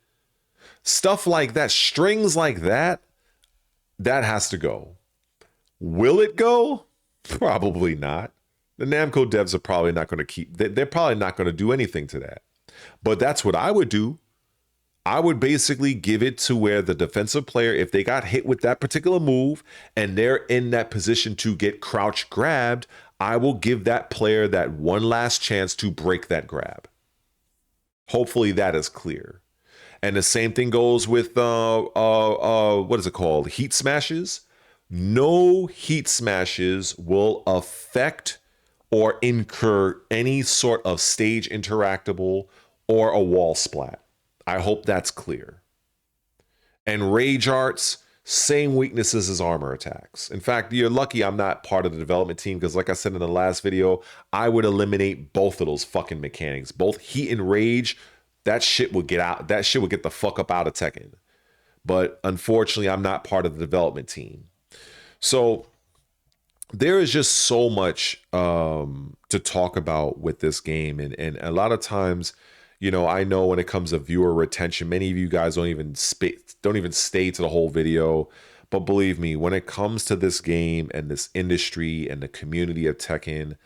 Stuff like that, strings like that, that has to go. Will it go? Probably not. The Namco devs are probably not going to they're probably not going to do anything to that. But that's what I would do. I would basically give it to where the defensive player, if they got hit with that particular move and they're in that position to get crouch grabbed, I will give that player that one last chance to break that grab. Hopefully that is clear. And the same thing goes with what is it called? Heat smashes. No heat smashes will affect or incur any sort of stage interactable or a wall splat. I hope that's clear. And rage arts, same weaknesses as armor attacks. In fact, you're lucky I'm not part of the development team, because like I said in the last video, I would eliminate both of those fucking mechanics. Both heat and rage, that shit would get out. That shit would get the fuck up out of Tekken. But unfortunately, I'm not part of the development team. So there is just so much to talk about with this game. And a lot of times, you know, I know when it comes to viewer retention, many of you guys don't even stay to the whole video. But believe me, when it comes to this game and this industry and the community of Tekken,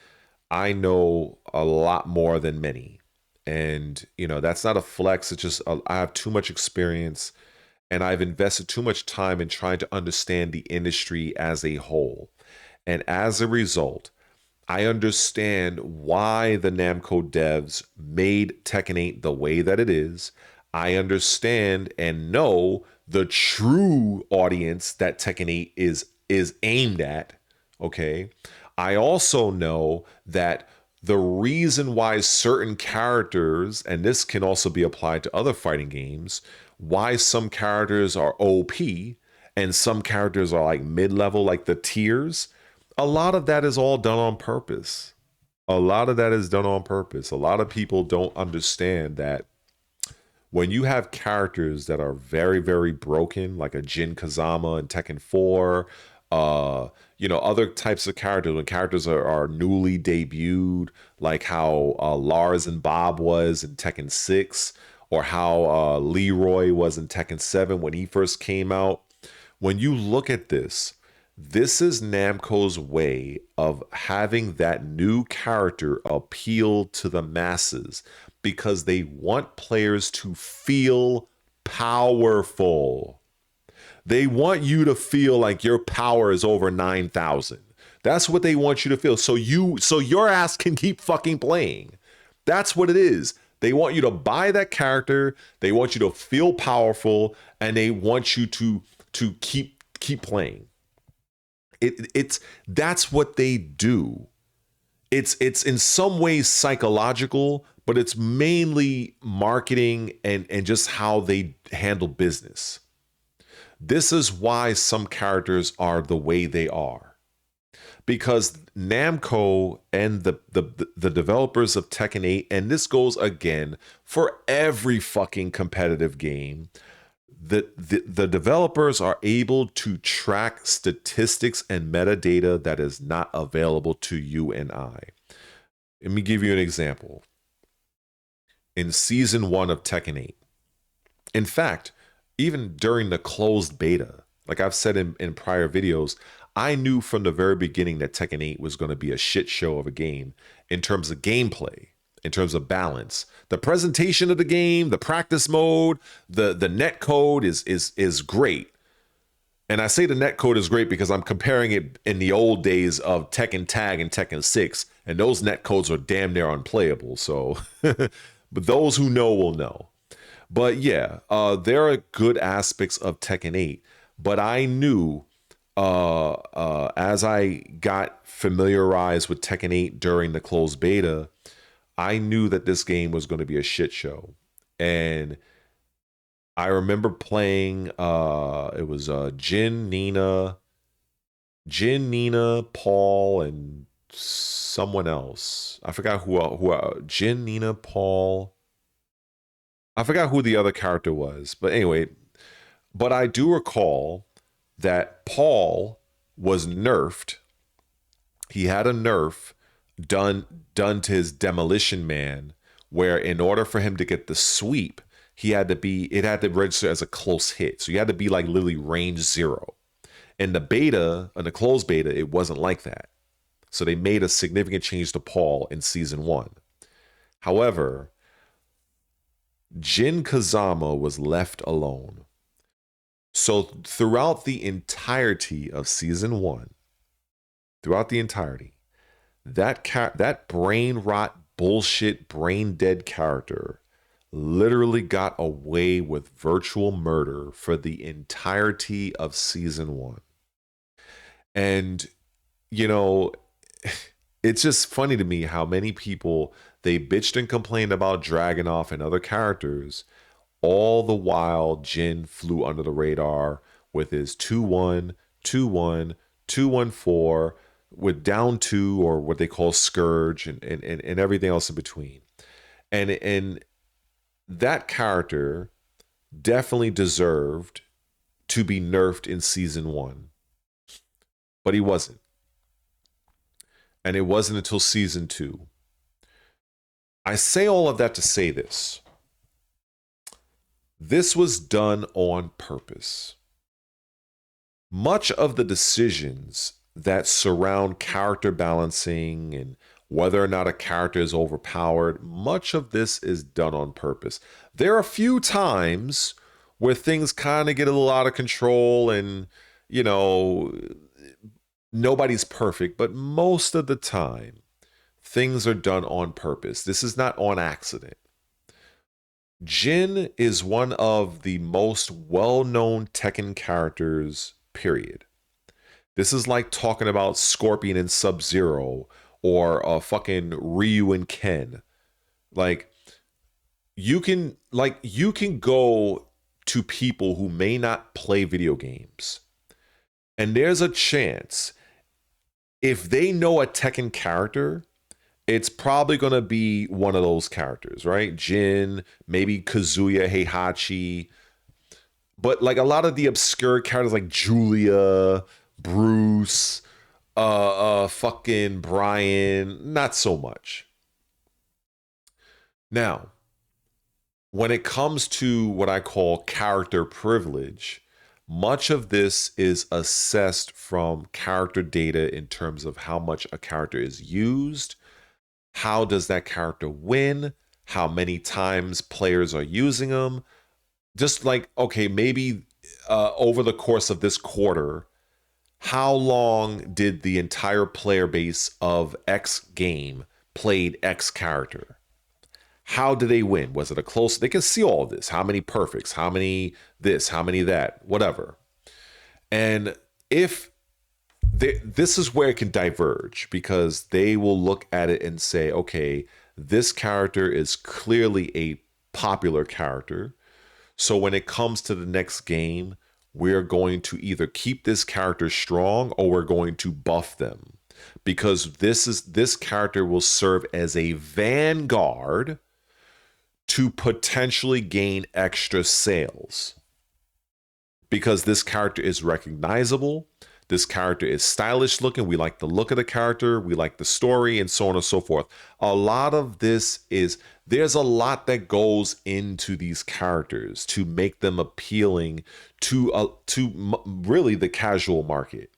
I know a lot more than many. And, you know, that's not a flex. It's just I have too much experience, and I've invested too much time in trying to understand the industry as a whole. And as a result, I understand why the Namco devs made Tekken 8 the way that it is. I understand and know the true audience that Tekken 8 is aimed at, okay? I also know that the reason why certain characters, and this can also be applied to other fighting games, why some characters are OP and some characters are like mid-level, like the tiers, a lot of that is all done on purpose. A lot of that is done on purpose. A lot of people don't understand that when you have characters that are very, very broken, like a Jin Kazama in Tekken 4, Other types of characters, when characters are newly debuted, like how Lars and Bob was in Tekken 6, or how Leroy was in Tekken 7 when he first came out. When you look at this, this is Namco's way of having that new character appeal to the masses because they want players to feel powerful. They want you to feel like your power is over 9,000. That's what they want you to feel. So your ass can keep fucking playing. That's what it is. They want you to buy that character. They want you to feel powerful, and they want you to keep playing. It's that's what they do. It's in some ways psychological, but it's mainly marketing and just how they handle business. This is why some characters are the way they are. Because Namco and the developers of Tekken 8, and this goes again for every fucking competitive game, the developers are able to track statistics and metadata that is not available to you and I. Let me give you an example. In Season 1 of Tekken 8, in fact, even during the closed beta, like I've said in prior videos, I knew from the very beginning that Tekken 8 was going to be a shit show of a game in terms of gameplay, in terms of balance. The presentation of the game, the practice mode, the net code is great. And I say the net code is great because I'm comparing it in the old days of Tekken Tag and Tekken 6, and those net codes are damn near unplayable. So, but those who know will know. But yeah, there are good aspects of Tekken 8, but I knew as I got familiarized with Tekken 8 during the closed beta, I knew that this game was going to be a shit show. And I remember playing, it was Jin, Nina, Paul, and someone else. I forgot who Jin, Nina, Paul. I forgot who the other character was. But anyway, but I do recall that Paul was nerfed. He had a nerf done to his Demolition Man, where in order for him to get the sweep, it had to register as a close hit. So you had to be like literally range 0. In the beta, in the closed beta, it wasn't like that. So they made a significant change to Paul in Season 1. However, Jin Kazama was left alone. So throughout the entirety of Season 1, that brain rot bullshit brain dead character literally got away with virtual murder for the entirety of Season 1. And it's just funny to me how many people, they bitched and complained about Dragunov and other characters, all the while Jin flew under the radar with his 2-1, 2-1, 2-1-4, with down 2, or what they call Scourge, and everything else in between. And that character definitely deserved to be nerfed in Season 1. But he wasn't. And it wasn't until Season 2. I say all of that to say this. This was done on purpose. Much of the decisions that surround character balancing and whether or not a character is overpowered, much of this is done on purpose. There are a few times where things kind of get a little out of control and, nobody's perfect, but most of the time, things are done on purpose. This is not on accident. Jin is one of the most well-known Tekken characters, period. This is like talking about Scorpion and Sub-Zero, or fucking Ryu and Ken. Like, you can go to people who may not play video games, and there's a chance, if they know a Tekken character, it's probably going to be one of those characters, right? Jin, maybe Kazuya Heihachi. But like a lot of the obscure characters like Julia, Bruce, fucking Brian, not so much. Now, when it comes to what I call character privilege, much of this is assessed from character data in terms of how much a character is used, how does that character win, how many times players are using them. Just like, okay, maybe over the course of this quarter, how long did the entire player base of X game played X character? How do they win? Was it a close? They can see all of this. How many perfects? How many this? How many that? Whatever. And if this is where it can diverge, because they will look at it and say, okay, this character is clearly a popular character. So when it comes to the next game, we're going to either keep this character strong or we're going to buff them, because this character will serve as a vanguard to potentially gain extra sales, because this character is recognizable. This character is stylish looking. We like the look of the character. We like the story, and so on and so forth. A lot of this is, there's a lot that goes into these characters to make them appealing to really the casual market.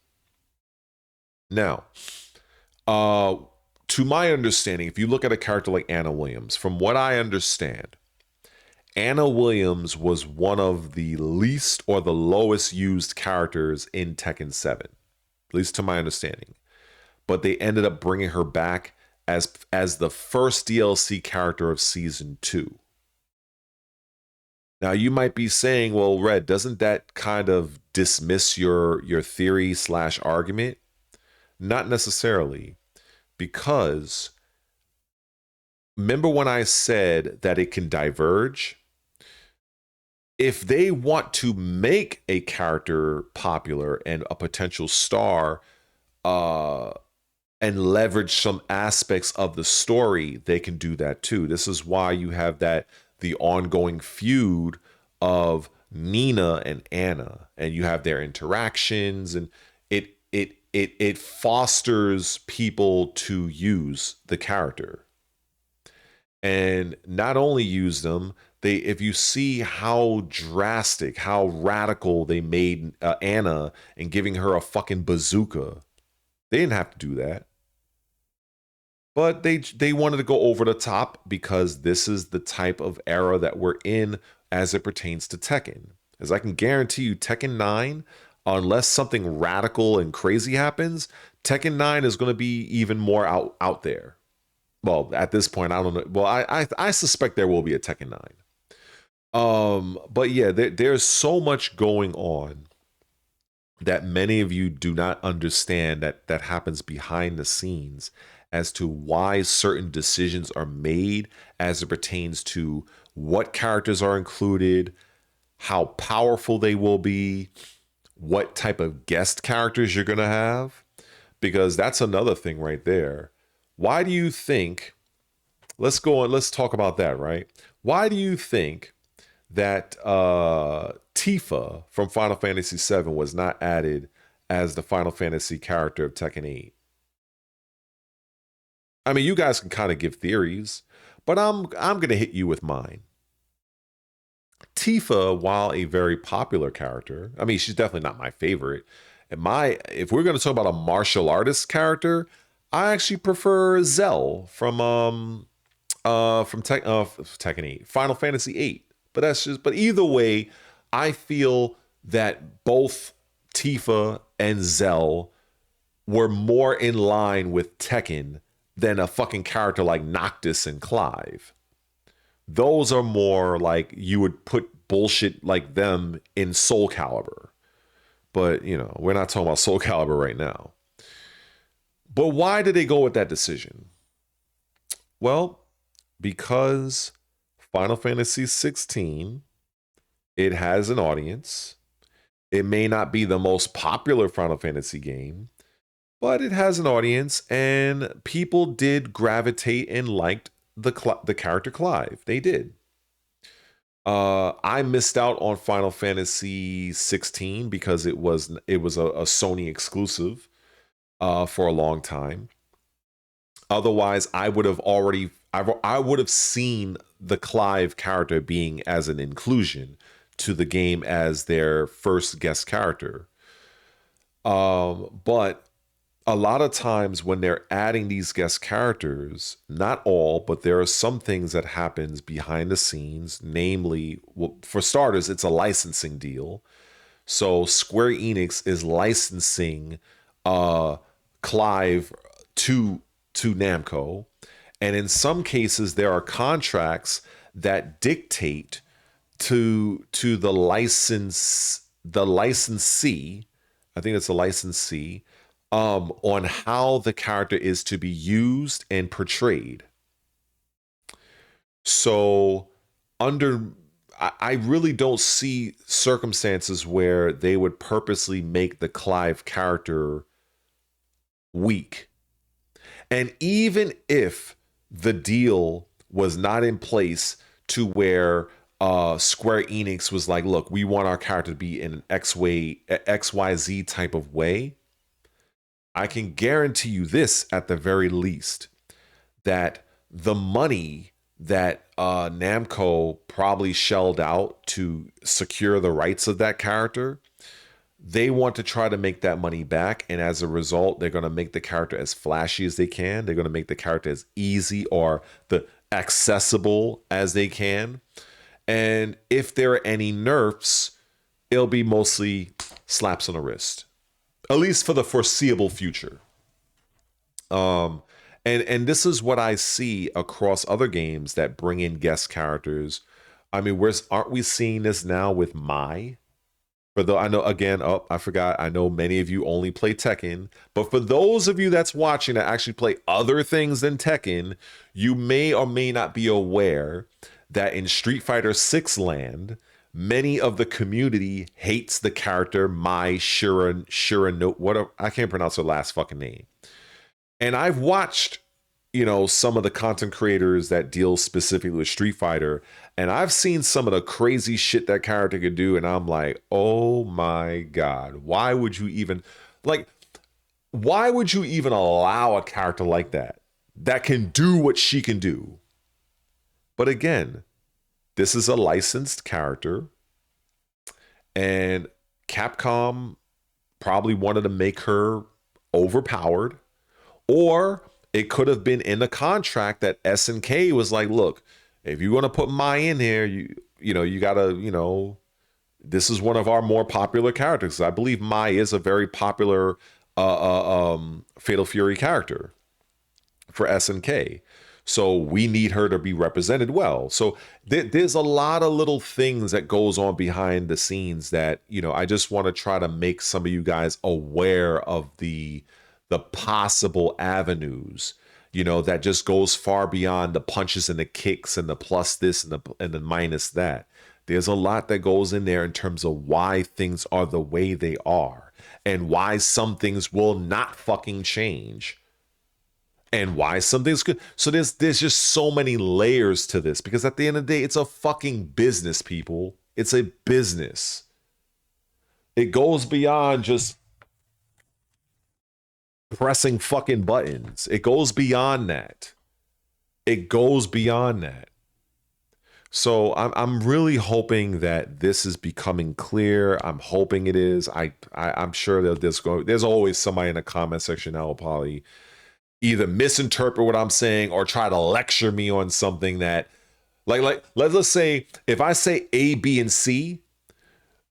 Now, to my understanding, if you look at a character like Anna Williams, from what I understand, Anna Williams was one of the least or the lowest used characters in Tekken 7, at least to my understanding. But they ended up bringing her back as the first DLC character of Season 2. Now, you might be saying, well, Red, doesn't that kind of dismiss your theory / argument? Not necessarily, because remember when I said that it can diverge? If they want to make a character popular and a potential star, and leverage some aspects of the story, they can do that too. This is why you have the ongoing feud of Nina and Anna, and you have their interactions, and it fosters people to use the character. And not only use them, if you see how drastic, how radical they made Anna and giving her a fucking bazooka, they didn't have to do that. But they wanted to go over the top, because this is the type of era that we're in as it pertains to Tekken. As I can guarantee you, Tekken 9, unless something radical and crazy happens, Tekken 9 is going to be even more out there. Well, at this point, I don't know. Well, I suspect there will be a Tekken 9. But yeah, there's so much going on that many of you do not understand that happens behind the scenes as to why certain decisions are made as it pertains to what characters are included, how powerful they will be, what type of guest characters you're going to have, because that's another thing right there. Why do you think, let's go on, let's talk about that, right? Why do you think that Tifa from Final Fantasy VII was not added as the Final Fantasy character of Tekken 8? I mean, you guys can kind of give theories, but I'm going to hit you with mine. Tifa, while a very popular character, I mean, she's definitely not my favorite. If we're going to talk about a martial artist character, I actually prefer Zell from Tekken 8, Final Fantasy 8. But either way, I feel that both Tifa and Zell were more in line with Tekken than a fucking character like Noctis and Clive. Those are more like you would put bullshit like them in Soul Calibur. But, you know, we're not talking about Soul Calibur right now. But why did they go with that decision? Well, because Final Fantasy 16, it has an audience. It may not be the most popular Final Fantasy game, but it has an audience, and people did gravitate and liked the character Clive. They did. I missed out on Final Fantasy 16 because it was a Sony exclusive for a long time. Otherwise, I would have seen the Clive character being as an inclusion to the game as their first guest character. But a lot of times when they're adding these guest characters, not all, but there are some things that happens behind the scenes. Namely, well, for starters, it's a licensing deal. So Square Enix is licensing uh, Clive to Namco, and in some cases there are contracts that dictate to the licensee. I think it's a licensee on how the character is to be used and portrayed. So under I really don't see circumstances where they would purposely make the Clive character weak. And even if the deal was not in place to where Square Enix was like, look, we want our character to be in an XYZ type of way, I can guarantee you this at the very least, that the money that Namco probably shelled out to secure the rights of that character, they want to try to make that money back. And as a result, they're going to make the character as flashy as they can. They're going to make the character as easy or the accessible as they can. And if there are any nerfs, it'll be mostly slaps on the wrist, at least for the foreseeable future. Um, and this is what I see across other games that bring in guest characters. I mean, aren't we seeing this now with Mai? For the I know again, oh, I forgot. I know many of you only play Tekken, but for those of you that's watching that actually play other things than Tekken, you may or may not be aware that in Street Fighter 6 land, many of the community hates the character Mai Shirano. What I can't pronounce her last fucking name. And I've watched, some of the content creators that deal specifically with Street Fighter, and I've seen some of the crazy shit that character could do, and I'm like, oh my God, like, why would you even allow a character like that can do what she can do? But again, this is a licensed character, and Capcom probably wanted to make her overpowered, or it could have been in the contract that SNK was like, look, if you want to put Mai in here, you gotta, this is one of our more popular characters. I believe Mai is a very popular Fatal Fury character for SNK. So we need her to be represented well. So there's a lot of little things that goes on behind the scenes that, I just want to try to make some of you guys aware of the possible avenues, that just goes far beyond the punches and the kicks and the plus this and the minus that. There's a lot that goes in there in terms of why things are the way they are and why some things will not fucking change and why some things could. So there's just so many layers to this, because at the end of the day, it's a fucking business, people. It's a business. It goes beyond just pressing fucking buttons. It goes beyond that. It goes beyond that. So I'm really hoping that this is becoming clear. I'm hoping it is. I'm sure that there's always somebody in the comment section that will probably either misinterpret what I'm saying or try to lecture me on something that, like let's say if I say A, B, and C,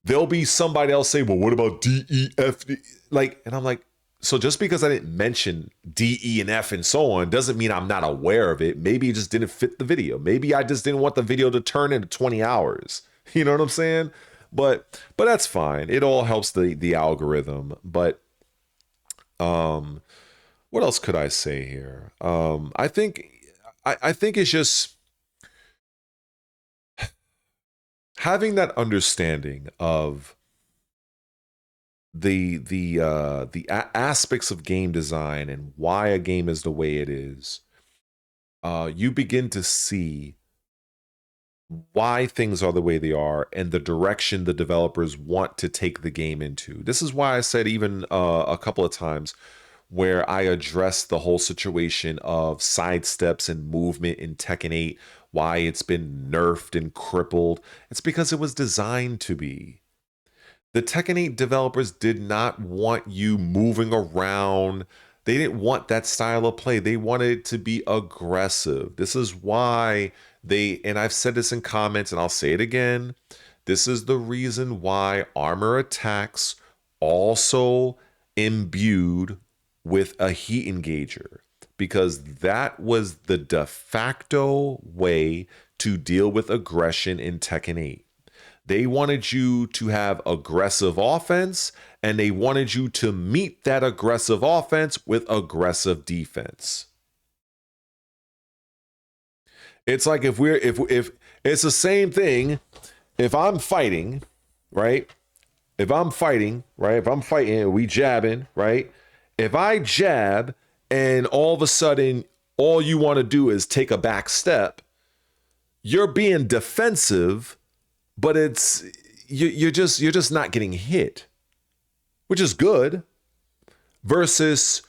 there'll be somebody else say, well, what about D, E, F, D? And I'm like, so just because I didn't mention D, E, and F and so on doesn't mean I'm not aware of it. Maybe it just didn't fit the video. Maybe I just didn't want the video to turn into 20 hours. You know what I'm saying? But that's fine. It all helps the algorithm. But what else could I say here? I think it's just having that understanding of the aspects of game design and why a game is the way it is. You begin to see why things are the way they are and the direction the developers want to take the game into. This is why I said even a couple of times where I addressed the whole situation of sidesteps and movement in Tekken 8, why it's been nerfed and crippled. It's because it was designed to be. The Tekken 8 developers did not want you moving around. They didn't want that style of play. They wanted it to be aggressive. This is why and I've said this in comments and I'll say it again. This is the reason why armor attacks also imbued with a heat engager, because that was the de facto way to deal with aggression in Tekken 8. They wanted you to have aggressive offense, and they wanted you to meet that aggressive offense with aggressive defense. It's like if it's the same thing. If I'm fighting, right? If I'm fighting, we jabbing, right? If I jab and all of a sudden all you want to do is take a back step, you're being defensive, but you're just not getting hit, which is good. Versus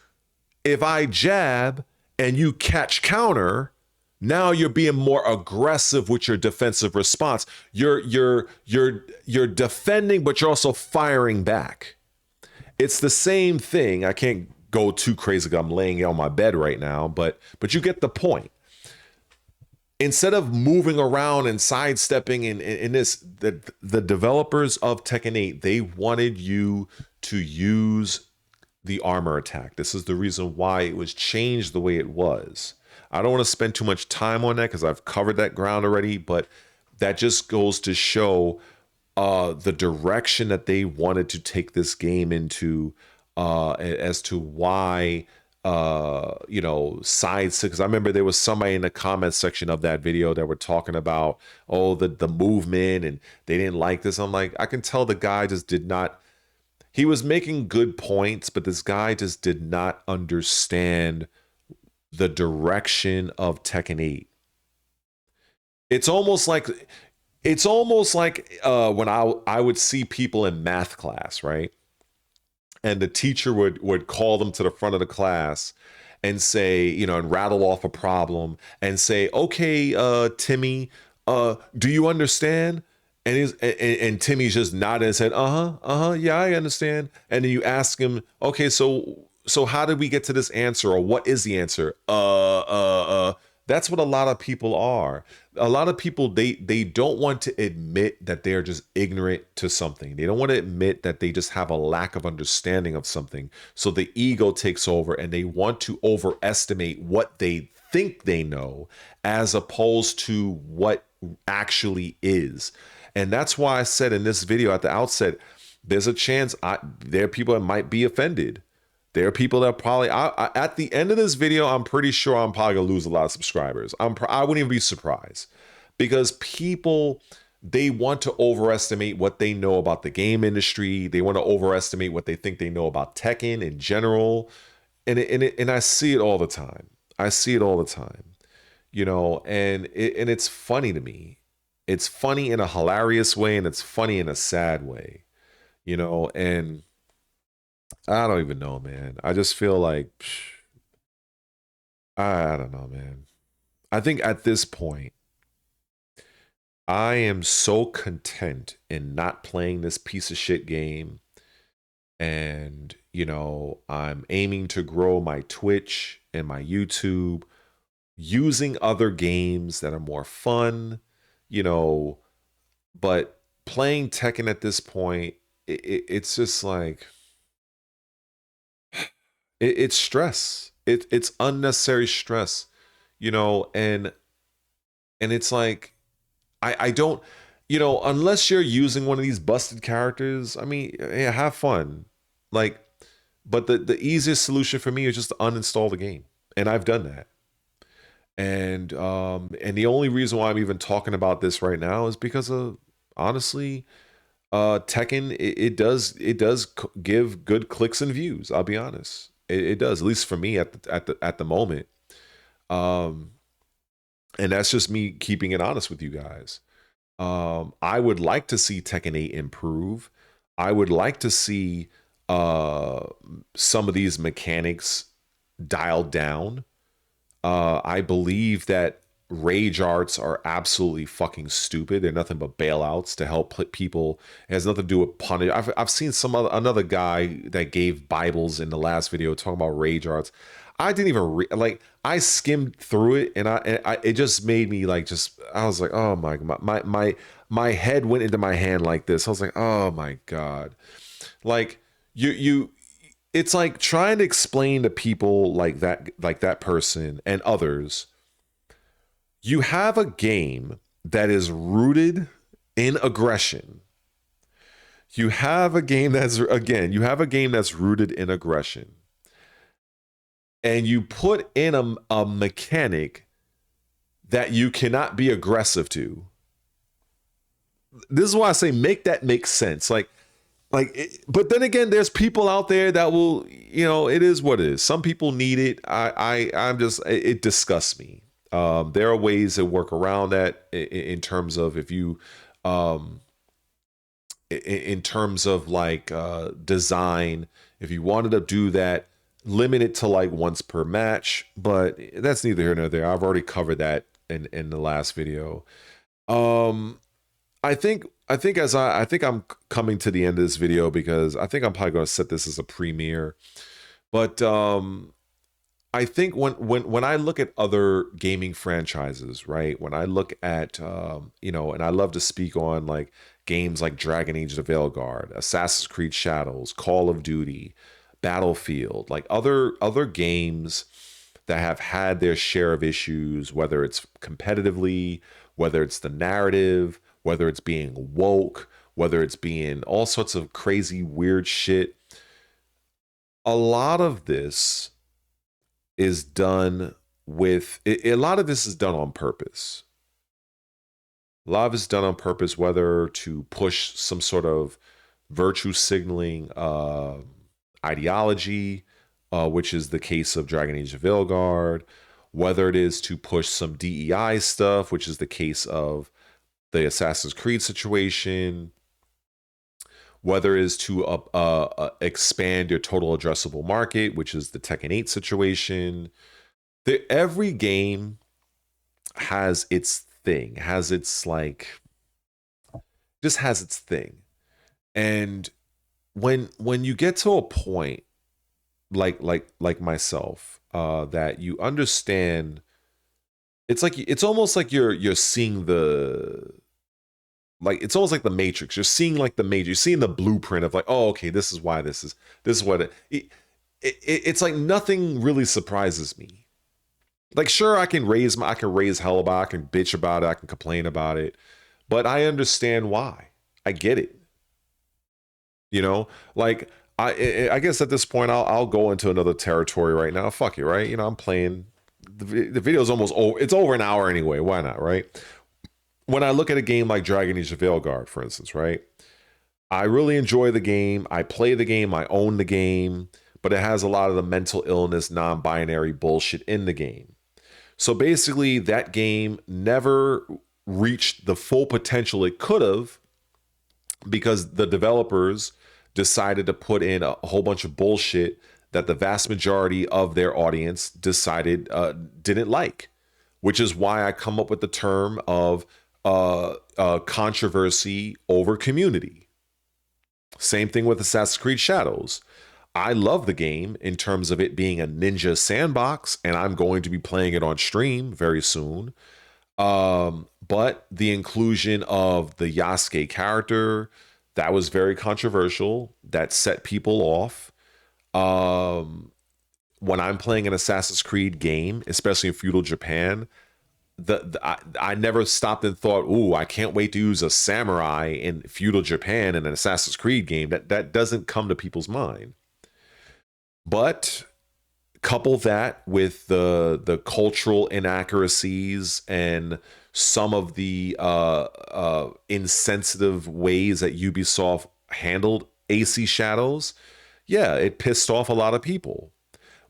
if I jab and you catch counter, now you're being more aggressive with your defensive response. You're defending, but you're also firing back. It's the same thing. I can't go too crazy because I'm laying on my bed right now, but you get the point. Instead of moving around and sidestepping in this, the developers of Tekken 8, they wanted you to use the armor attack. This is the reason why it was changed the way it was. I don't want to spend too much time on that because I've covered that ground already, but that just goes to show the direction that they wanted to take this game into, as to why sides, because I remember there was somebody in the comments section of that video that were talking about the movement and they didn't like this. I'm like, I can tell the guy just did not, he was making good points, but this guy just did not understand the direction of Tekken 8. It's almost like when I would see people in math class, right? And the teacher would call them to the front of the class and say, and rattle off a problem and say, okay, Timmy, do you understand? And Timmy's just nodding and said, yeah, I understand. And then you ask him, okay, so how did we get to this answer, or what is the answer? That's what a lot of people are. A lot of people, they don't want to admit that they're just ignorant to something. They don't want to admit that they just have a lack of understanding of something. So the ego takes over and they want to overestimate what they think they know as opposed to what actually is. And that's why I said in this video at the outset, there's a chance there are people that might be offended. There are people that probably, at the end of this video, I'm pretty sure I'm probably gonna lose a lot of subscribers. I wouldn't even be surprised, because people, they want to overestimate what they know about the game industry. They want to overestimate what they think they know about Tekken in general. And I see it all the time. I see it all the time, and it's funny to me. It's funny in a hilarious way, and it's funny in a sad way, and I don't even know, man. I just feel like, I don't know, man. I think at this point, I am so content in not playing this piece of shit game. And, I'm aiming to grow my Twitch and my YouTube using other games that are more fun, but playing Tekken at this point, it's just like, it's stress. It's unnecessary stress, and it's like, I don't, unless you're using one of these busted characters, I mean, yeah, have fun. Like, but the easiest solution for me is just to uninstall the game. And I've done that. And the only reason why I'm even talking about this right now is because of, honestly, Tekken, it does give good clicks and views. I'll be honest. It does, at least for me at the moment. And that's just me keeping it honest with you guys. I would like to see Tekken 8 improve. I would like to see some of these mechanics dialed down. I believe that rage arts are absolutely fucking stupid. They're nothing but bailouts to help people. It has nothing to do with punish. I've seen another guy that gave Bibles in the last video talking about rage arts. I didn't even like. I skimmed through it, and it just made me like I was like, oh my head went into my hand like this. I was like, oh my god, like you it's like trying to explain to people like that person and others, you have a game that is rooted in aggression. You have a game that's rooted in aggression. And you put in a mechanic that you cannot be aggressive to. This is why I say make that make sense. But then again, there's people out there that will, it is what it is. Some people need it. It disgusts me. There are ways to work around that in terms of if you, in terms of like design, if you wanted to do that, limit it to like once per match, but that's neither here nor there. I've already covered that in the last video. I think I'm coming to the end of this video because I think I'm probably going to set this as a premiere. But I think when I look at other gaming franchises, right? When I look at and I love to speak on like games like Dragon Age: The Veilguard, Assassin's Creed Shadows, Call of Duty, Battlefield, like other games that have had their share of issues, whether it's competitively, whether it's the narrative, whether it's being woke, whether it's being all sorts of crazy, weird shit. A lot of this is done a lot of this is done on purpose. A lot of it's done on purpose, whether to push some sort of virtue signaling ideology, which is the case of Dragon Age: The Veilguard, whether it is to push some DEI stuff, which is the case of the Assassin's Creed situation, whether it is to expand your total addressable market, which is the Tekken 8 situation. Every game has its thing, has its thing. And when you get to a point like myself, that you understand, it's almost like you're seeing it's almost like the Matrix. You're seeing like the Matrix. You're seeing the blueprint of like, oh, okay, this is why this is what it's like. Nothing really surprises me. Like, sure, I can raise hell about it, I can bitch about it, I can complain about it, but I understand why. I get it. Like I guess at this point I'll go into another territory right now. Fuck it, right? I'm playing. The video's almost over. It's over an hour anyway. Why not, right? When I look at a game like Dragon Age: The Veilguard, for instance, right? I really enjoy the game. I play the game. I own the game, but it has a lot of the mental illness, non-binary bullshit in the game. So basically, that game never reached the full potential it could have because the developers decided to put in a whole bunch of bullshit that the vast majority of their audience decided didn't like, which is why I come up with the term of controversy over community. Same thing with Assassin's Creed Shadows. I love the game in terms of it being a ninja sandbox, and I'm going to be playing it on stream very soon. But the inclusion of the Yasuke character, that was very controversial. That set people off. When I'm playing an Assassin's Creed game, especially in feudal Japan, I never stopped and thought, ooh, I can't wait to use a samurai in feudal Japan in an Assassin's Creed game. That doesn't come to people's mind. But couple that with the cultural inaccuracies and some of the insensitive ways that Ubisoft handled AC Shadows, yeah, it pissed off a lot of people.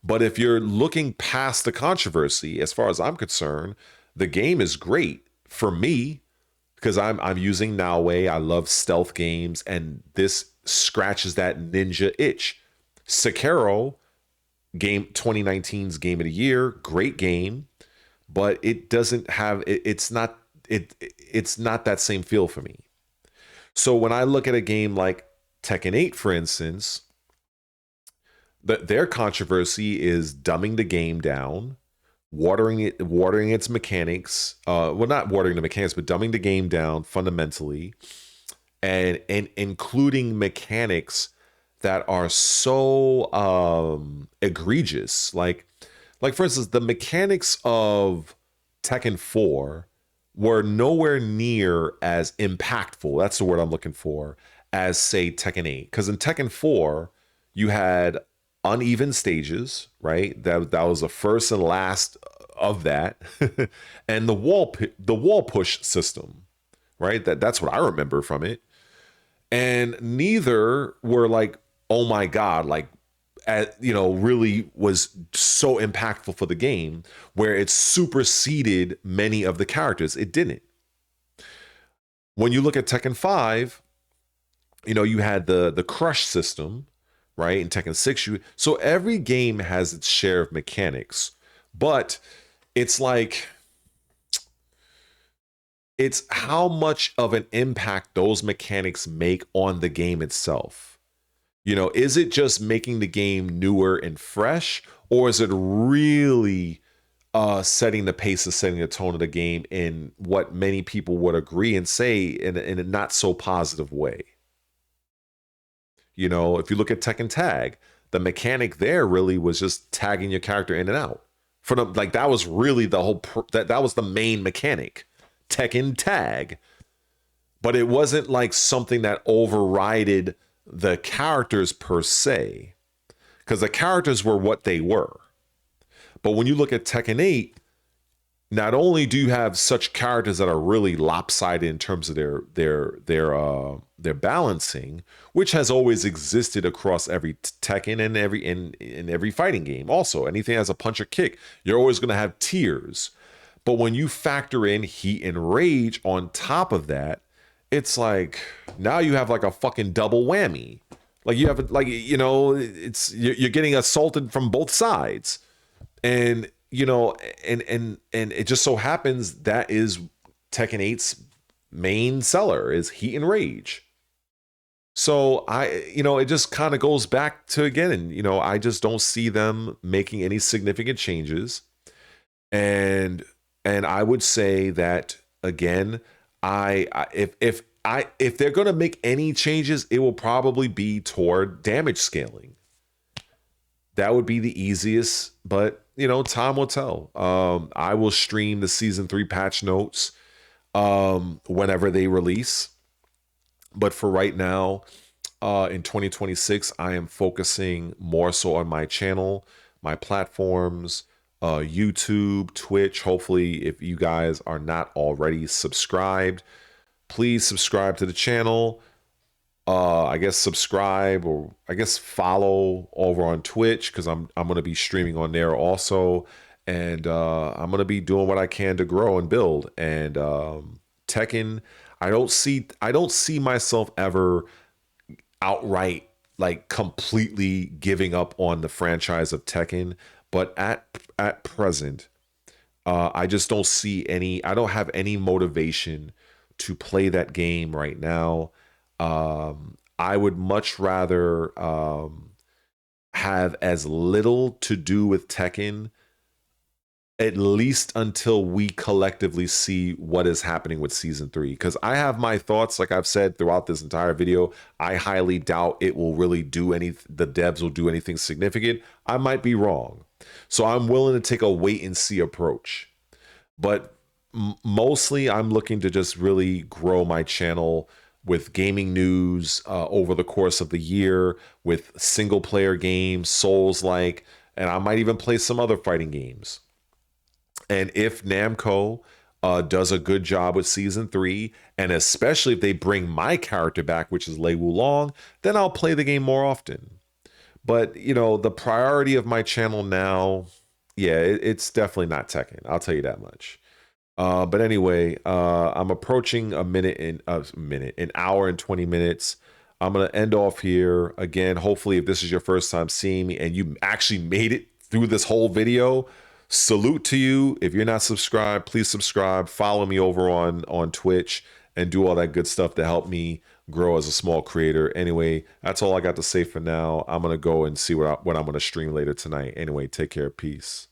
But if you're looking past the controversy, as far as I'm concerned, the game is great for me because I'm using Noway. I love stealth games, and this scratches that ninja itch. Sekiro, game 2019's game of the year, great game, but it doesn't have it's not that same feel for me. So when I look at a game like Tekken 8, for instance, their controversy is dumbing the game down, watering its mechanics. Well, not watering the mechanics, but dumbing the game down fundamentally, and including mechanics that are so egregious. Like for instance, the mechanics of Tekken 4 were nowhere near as impactful. That's the word I'm looking for, as say Tekken 8. Because in Tekken 4, you had uneven stages, right? That was the first and last of that, and the wall push system, right? That's what I remember from it. And neither were like, oh my god, like, really was so impactful for the game, where it superseded many of the characters. It didn't. When you look at Tekken 5, you had the crush system, right? In Tekken 6, so every game has its share of mechanics, but it's like, it's how much of an impact those mechanics make on the game itself. Is it just making the game newer and fresh, or is it really setting the pace and setting the tone of the game in what many people would agree and say in a not so positive way? If you look at Tekken Tag, the mechanic there really was just tagging your character in and out. That was really the whole that was the main mechanic, Tekken Tag. But it wasn't like something that overrided the characters per se, because the characters were what they were. But when you look at Tekken 8, not only do you have such characters that are really lopsided in terms of their balancing, which has always existed across every Tekken and in every fighting game. Also, anything that has a punch or kick, you're always going to have tiers. But when you factor in heat and rage on top of that, it's like, now you have like a fucking double whammy. Like, you have, like, you're getting assaulted from both sides. And and it just so happens that is Tekken 8's main seller, is heat and rage. So it just kind of goes back to, again, I just don't see them making any significant changes. And I would say that, again, if they're going to make any changes, it will probably be toward damage scaling. That would be the easiest, but time will tell. I will stream the season 3 patch notes whenever they release. But for right now, in 2026, I am focusing more so on my channel, my platforms, YouTube, Twitch. Hopefully, if you guys are not already subscribed, please subscribe to the channel. I guess subscribe, or I guess follow over on Twitch, because I'm going to be streaming on there also, and I'm going to be doing what I can to grow and build. And Tekken, I don't see myself ever outright like completely giving up on the franchise of Tekken, but at present, I just don't see any. I don't have any motivation to play that game right now. I would much rather have as little to do with Tekken, at least until we collectively see what is happening with season 3. Because I have my thoughts, like I've said throughout this entire video. I highly doubt it will really do the devs will do anything significant. I might be wrong. So I'm willing to take a wait and see approach. But mostly I'm looking to just really grow my channel with gaming news over the course of the year, with single player games, Souls-like, and I might even play some other fighting games. And if Namco does a good job with season 3, and especially if they bring my character back, which is Lei Wulong, then I'll play the game more often. But the priority of my channel now, yeah, it's definitely not Tekken. I'll tell you that much. But anyway, I'm approaching an hour and 20 minutes. I'm gonna end off here again. Hopefully, if this is your first time seeing me and you actually made it through this whole video, salute to you. If you're not subscribed, please subscribe. Follow me over on Twitch and do all that good stuff to help me grow as a small creator. Anyway, that's all I got to say for now. I'm gonna go and see what I'm gonna stream later tonight. Anyway, take care. Peace.